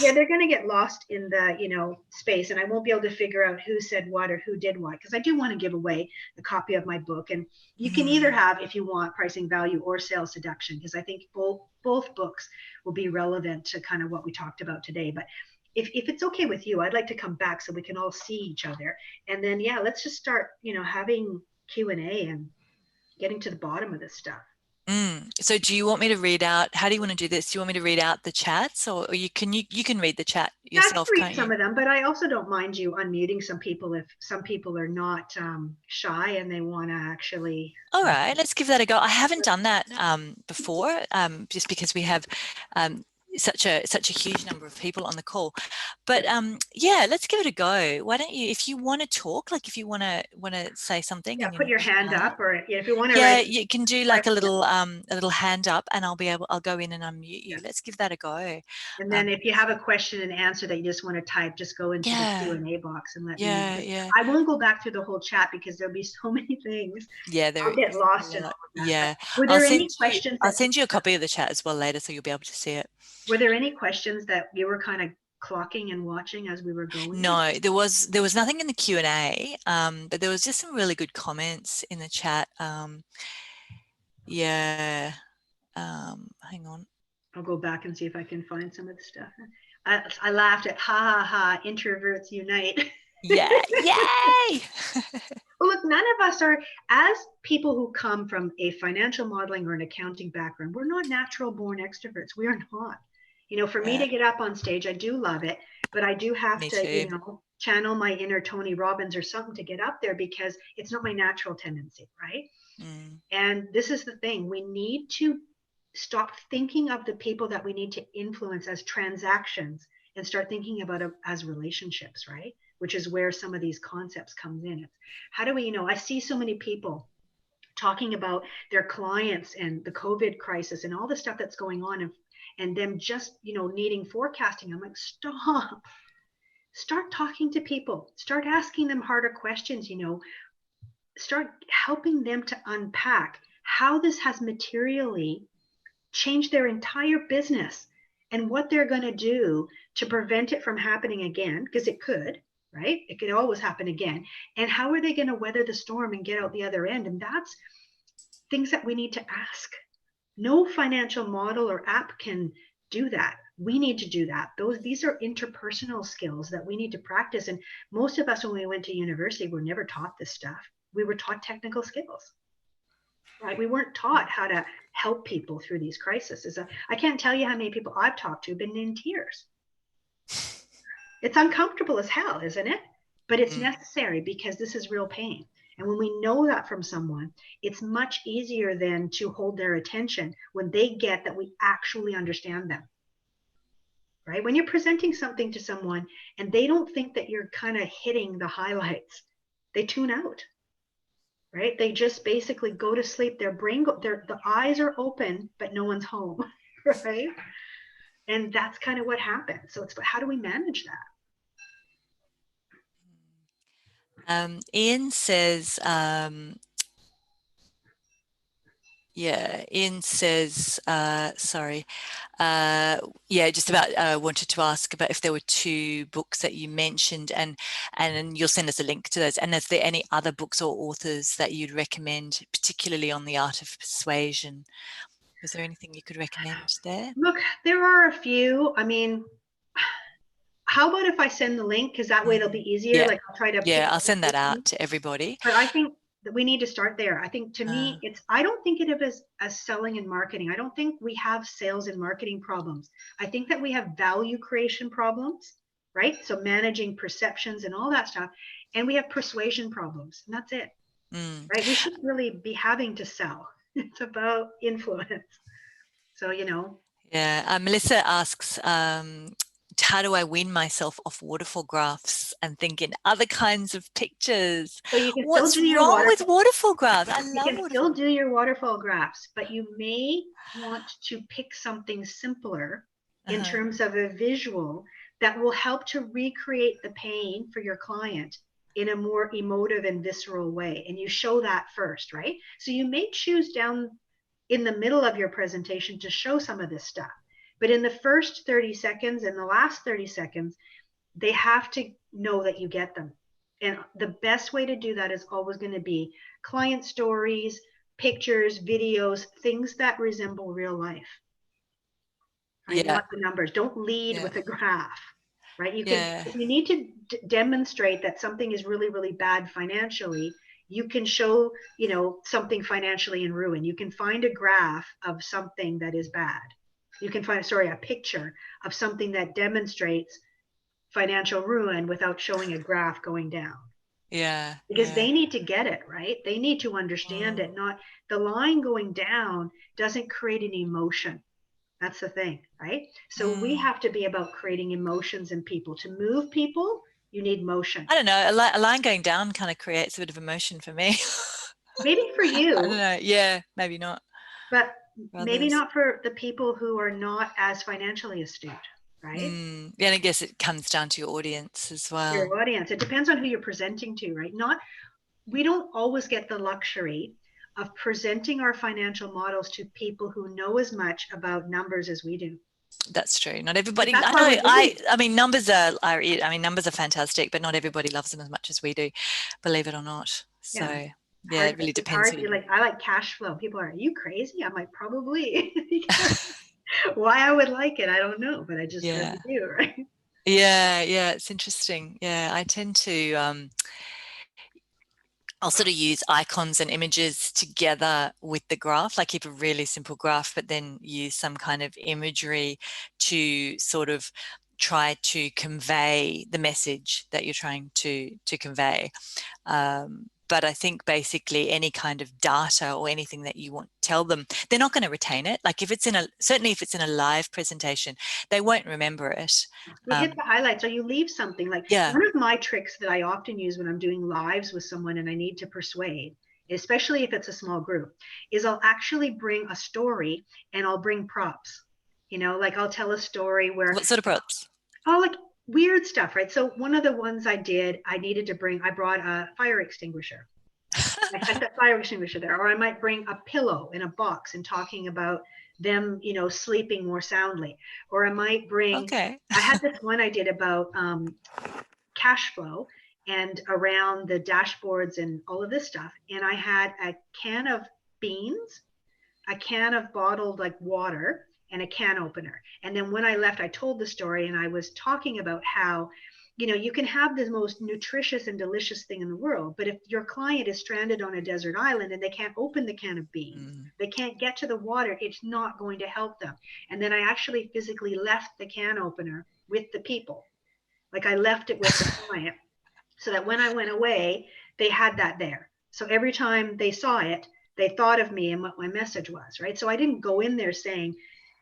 Yeah, they're going to get lost in the, space, and I won't be able to figure out who said what or who did what, because I do want to give away a copy of my book. And you can either have, if you want, Pricing Value or Sales Seduction, because I think both books will be relevant to kind of what we talked about today. But if it's okay with you, I'd like to come back so we can all see each other. And then, yeah, let's just start, having Q&A and getting to the bottom of this stuff. So do you want me to read out, how do you want to do this? Do you want me to read out the chats, or you can read the chat yourself? I can read some of them, but I also don't mind you unmuting some people if some people are not shy and they want to actually. All right, let's give that a go. I haven't done that before, just because we have such a huge number of people on the call. But yeah, let's give it a go. Why don't you, if you want to talk, like if you want to say something, yeah, put your hand up, or if you want to. Yeah, you can do like a little hand up, and I'll go in and unmute you. Let's give that a go. And then if you have a question and answer that you just want to type, just go into the Q&A box and let me know. Yeah. I won't go back through the whole chat because there'll be so many things. Yeah, I'll get lost in all of that. Yeah. Were there any questions? I'll send you a copy of the chat as well later, so you'll be able to see it. Were there any questions that you were kind of clocking and watching as we were going? No, there was nothing in the Q&A, but there was just some really good comments in the chat. Yeah. Hang on. I'll go back and see if I can find some of the stuff. I laughed at introverts unite. Yeah, yay! Well, look, none of us are, as people who come from a financial modeling or an accounting background, we're not natural born extroverts. We are not. For me to get up on stage, I do love it, but I do have to, channel my inner Tony Robbins or something to get up there, because it's not my natural tendency, right? And this is the thing. We need to stop thinking of the people that we need to influence as transactions and start thinking about it as relationships, right? Which is where some of these concepts comes in. It's how do we, I see so many people talking about their clients and the COVID crisis and all the stuff that's going on, and them just, needing forecasting. I'm like, start talking to people, start asking them harder questions, start helping them to unpack how this has materially changed their entire business and what they're going to do to prevent it from happening again, because it could, right? It could always happen again. And how are they going to weather the storm and get out the other end? And that's things that we need to ask. No financial model or app can do that. We need to do that. These are interpersonal skills that we need to practice. And most of us, when we went to university, were never taught this stuff. We were taught technical skills, right? We weren't taught how to help people through these crises. I can't tell you how many people I've talked to have been in tears. It's uncomfortable as hell, isn't it? But it's necessary, because this is real pain. And when we know that from someone, it's much easier then to hold their attention when they get that we actually understand them, right? When you're presenting something to someone and they don't think that you're kind of hitting the highlights, they tune out, right? They just basically go to sleep. Their brain, the eyes are open, but no one's home, right? And that's kind of what happens. So it's, how do we manage that? Ian says, sorry. Just about, wanted to ask about if there were 2 books that you mentioned, and you'll send us a link to those. And is there any other books or authors that you'd recommend, particularly on the art of persuasion? Is there anything you could recommend there? Look, there are a few. I mean, how about if I send the link, because that way it'll be easier. Yeah. Like I'll try to. Yeah, I'll send that out to everybody. But I think that we need to start there. I think, to me, I don't think of it as selling and marketing. I don't think we have sales and marketing problems. I think that we have value creation problems, right? So managing perceptions and all that stuff. And we have persuasion problems, and that's it, right? We shouldn't really be having to sell. It's about influence. So, Yeah, Melissa asks, how do I wean myself off waterfall graphs and think in other kinds of pictures? So you can What's still do wrong with waterfall graphs? I love You can still do your waterfall graphs, but you may want to pick something simpler in terms of a visual that will help to recreate the pain for your client in a more emotive and visceral way. And you show that first, right? So you may choose down in the middle of your presentation to show some of this stuff. But in the first 30 seconds and the last 30 seconds, they have to know that you get them. And the best way to do that is always going to be client stories, pictures, videos, things that resemble real life. Right? Yeah. Not the numbers. Don't lead with a graph. Right? You can, if you need to demonstrate that something is really, really bad financially, you can show, you know, something financially in ruin. You can find a graph of something that is bad. You can find, sorry, a picture of something that demonstrates financial ruin without showing a graph going down. Yeah. Because they need to get it, right? They need to understand it. Not the line going down doesn't create an emotion. That's the thing, right? So we have to be about creating emotions in people. To move people, you need motion. I don't know. A line going down kind of creates a bit of emotion for me. Maybe for you. I don't know. Yeah, maybe not. But maybe not for the people who are not as financially astute, right? Yeah, and I guess it comes down to your audience as well. Your audience. It depends on who you're presenting to, right? We don't always get the luxury of presenting our financial models to people who know as much about numbers as we do. That's true. Not everybody. I mean, numbers are fantastic, but not everybody loves them as much as we do, believe it or not. So yeah, it really depends. I like cash flow. People are you crazy? I'm like, probably. Why I would like it, I don't know, but I just really do, right? Yeah, it's interesting. Yeah, I tend to I'll sort of use icons and images together with the graph, like keep a really simple graph, but then use some kind of imagery to sort of try to convey the message that you're trying to convey. But I think basically any kind of data or anything that you want to tell them, they're not going to retain it. Like certainly if it's in a live presentation, they won't remember it. You hit the highlights or you leave something. Like one of my tricks that I often use when I'm doing lives with someone and I need to persuade, especially if it's a small group, is I'll actually bring a story and I'll bring props. You know, like I'll tell a story where— What sort of props? Oh, like weird stuff, right? So one of the ones I brought a fire extinguisher. I set that fire extinguisher there. Or I might bring a pillow in a box and talking about them, you know, sleeping more soundly. Or I might bring, I had this one I did about cash flow and around the dashboards and all of this stuff. And I had a can of beans, a can of bottled like water, and a can opener. And then when I left, I told the story and I was talking about how, you know, you can have the most nutritious and delicious thing in the world, but if your client is stranded on a desert island and they can't open the can of beans, they can't get to the water, it's not going to help them. And then I actually physically left the can opener with the people. Like I left it with the client so that when I went away, they had that there. So every time they saw it, they thought of me and what my message was, right? So I didn't go in there saying,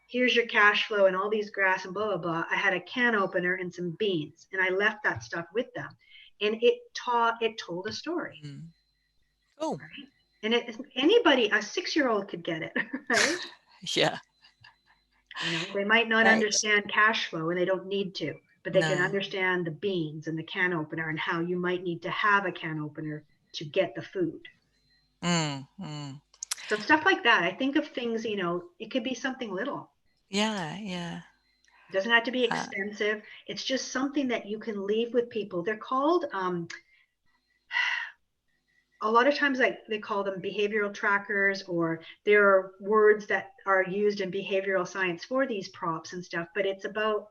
here's your cash flow and all these graphs and blah, blah, blah. I had a can opener and some beans and I left that stuff with them. And it told a story. Oh. Right? And anybody, a 6-year-old could get it, right? Yeah. You know, they might not understand cash flow and they don't need to, but they can understand the beans and the can opener and how you might need to have a can opener to get the food. So stuff like that. I think of things, you know, it could be something little. Yeah. It doesn't have to be expensive. It's just something that you can leave with people. They're called, a lot of times like they call them behavioral trackers, or there are words that are used in behavioral science for these props and stuff, but it's about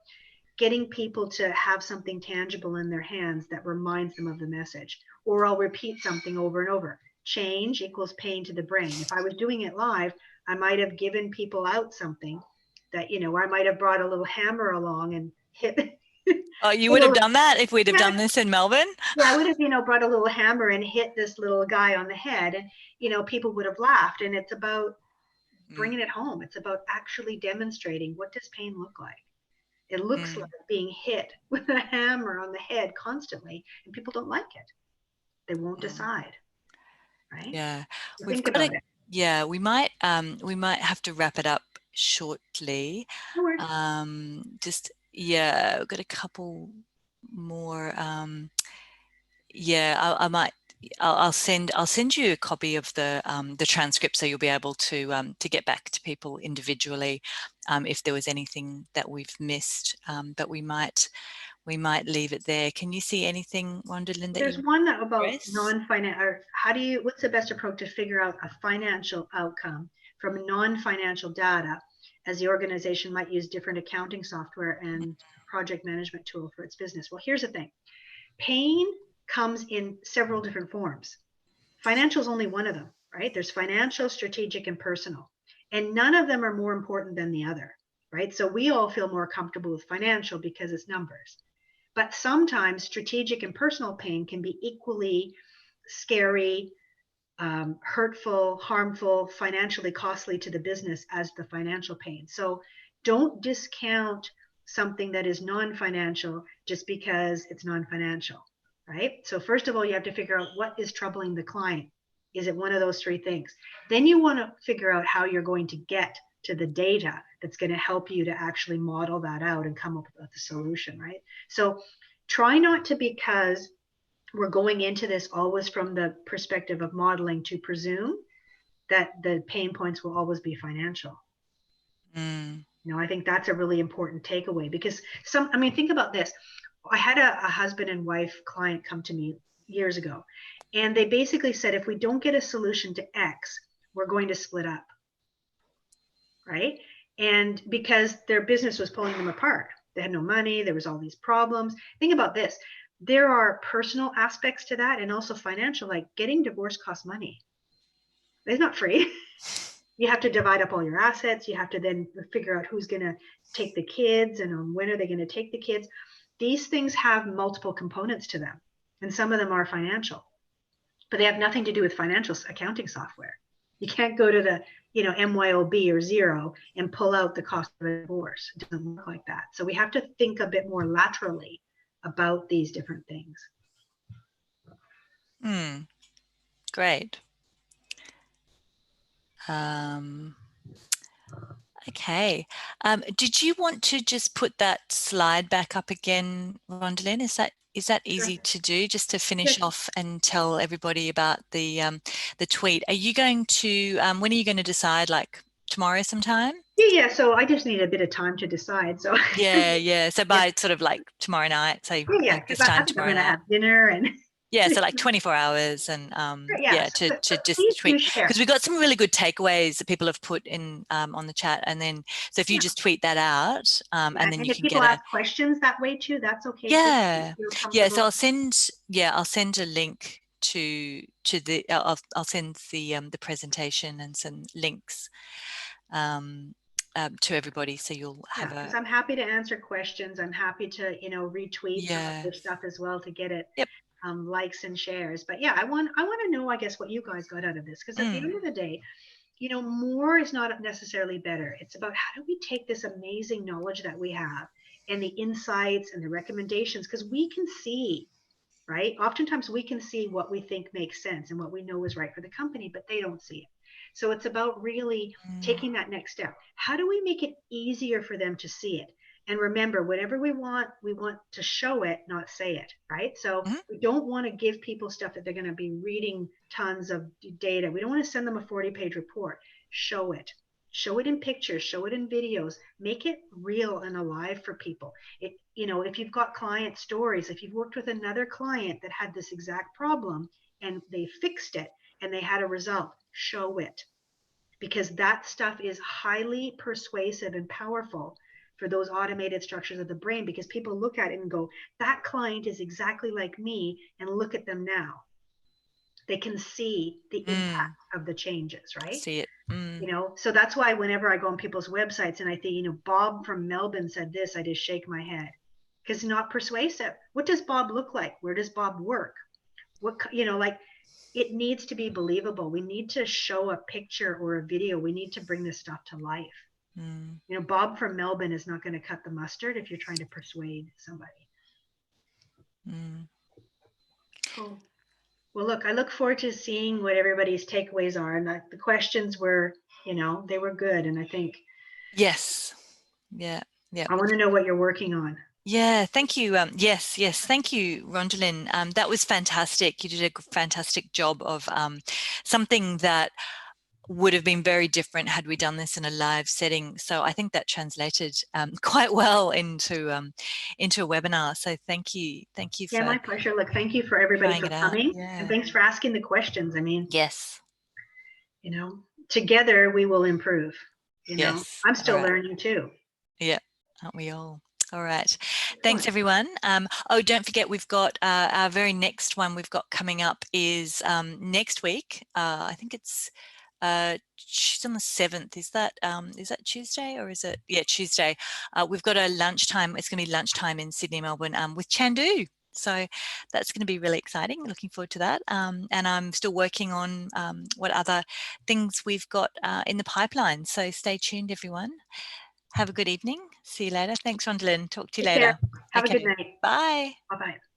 getting people to have something tangible in their hands that reminds them of the message. Or I'll repeat something over and over. Change equals pain to the brain. If I was doing it live, I might have given people out something that, you know, I might have brought a little hammer along and hit. Oh, you would have done that if we'd have done this in Melbourne? Yeah, I would have, you know, brought a little hammer and hit this little guy on the head, and, you know, people would have laughed. And it's about bringing it home. It's about actually demonstrating, what does pain look like? It looks like being hit with a hammer on the head constantly, and people don't like it. They won't decide, right? Yeah, so think about it. Yeah, we might have to wrap it up shortly. No worries. We've got a couple more. Yeah, I'll send you a copy of the transcript, so you'll be able to get back to people individually if there was anything that we've missed. But we might leave it there. Can you see anything, Rhondalynn, that There's you one that about address? non-finance, or what's the best approach to figure out a financial outcome from non-financial data, as the organization might use different accounting software and project management tool for its business. Well, here's the thing. Pain comes in several different forms. Financial is only one of them, right? There's financial, strategic, and personal. And none of them are more important than the other, right? So we all feel more comfortable with financial because it's numbers. But sometimes strategic and personal pain can be equally scary, hurtful, harmful, financially costly to the business as the financial pain. So don't discount something that is non-financial just because it's non-financial, right? So first of all, you have to figure out what is troubling the client. Is it one of those three things? Then you want to figure out how you're going to get to the data that's going to help you to actually model that out and come up with a solution, right? So try not to, because we're going into this always from the perspective of modeling, to presume that the pain points will always be financial. I think that's a really important takeaway, because think about this. I had a husband and wife client come to me years ago, and they basically said, if we don't get a solution to X, we're going to split up, right? And because their business was pulling them apart, they had no money, there was all these problems. Think about this. There are personal aspects to that, and also financial, like getting divorced costs money. It's not free. You have to divide up all your assets. You have to then figure out who's going to take the kids, and when are they going to take the kids. These things have multiple components to them, and some of them are financial, but they have nothing to do with financial accounting software. You can't go to the MYOB or Xero and pull out the cost of a divorce. It doesn't work like that. So we have to think a bit more laterally about these different things. Great. Okay. Did you want to just put that slide back up again, Rhondalynn? Is that easy to do, just to finish off and tell everybody about the tweet? Are you going to when are you going to decide? Like tomorrow sometime? Yeah. So I just need a bit of time to decide. So yeah. So by sort of like tomorrow night, so like this time tomorrow I'm night. gonna have dinner and yeah, so like 24 hours and to just tweet, because we've got some really good takeaways that people have put in on the chat, and then so if you just tweet that out and then you if can people get ask questions that way too, that's okay too. So I'll send a link to the I'll send the presentation and some links to everybody, so you'll have because I'm happy to answer questions. I'm happy to retweet some of this stuff as well to get it likes and shares. But I want to know, I guess, what you guys got out of this, because at the end of the day, more is not necessarily better. It's about how do we take this amazing knowledge that we have and the insights and the recommendations, because we can see, right? Oftentimes we can see what we think makes sense and what we know is right for the company, but they don't see it. So it's about really taking that next step. How do we make it easier for them to see it? And remember, whatever we want to show it, not say it, right? So we don't want to give people stuff that they're going to be reading tons of data. We don't want to send them a 40-page report. Show it. Show it in pictures, show it in videos, make it real and alive for people. If you've got client stories, if you've worked with another client that had this exact problem and they fixed it and they had a result, show it. Because that stuff is highly persuasive and powerful for those automated structures of the brain, because people look at it and go, that client is exactly like me, and look at them now. They can see the impact of the changes, right? See it. So that's why whenever I go on people's websites and I think, Bob from Melbourne said this, I just shake my head, because not persuasive. What does Bob look like? Where does Bob work? What, it needs to be believable. We need to show a picture or a video. We need to bring this stuff to life. Bob from Melbourne is not going to cut the mustard if you're trying to persuade somebody. Cool. Well, look, I look forward to seeing what everybody's takeaways are. And the questions were, they were good. And I think. Yes. Yeah. I want to know what you're working on. Yeah, thank you. Yes, thank you, Rhondalynn. That was fantastic. You did a fantastic job of something that would have been very different had we done this in a live setting. So I think that translated quite well into a webinar. So thank you Yeah, for my pleasure. Look, thank you for everybody trying for it out. coming, and Yeah. thanks for asking the questions. I mean, Yes. Together we will improve. Yes. I'm All still right. learning too. Yeah. Aren't we all? All right. Excellent. Thanks, everyone. Oh, don't forget, we've got our very next one we've got coming up is next week. I think it's she's on the 7th. Is that Tuesday, or is it? Yeah, Tuesday. We've got a lunchtime. It's going to be lunchtime in Sydney, Melbourne, with Chandu. So that's going to be really exciting. Looking forward to that. And I'm still working on what other things we've got in the pipeline. So stay tuned, everyone. Have a good evening. See you later. Thanks, Rhondalynn. Talk to you Take care. later. Have a good Okay. night. Bye. Bye-bye.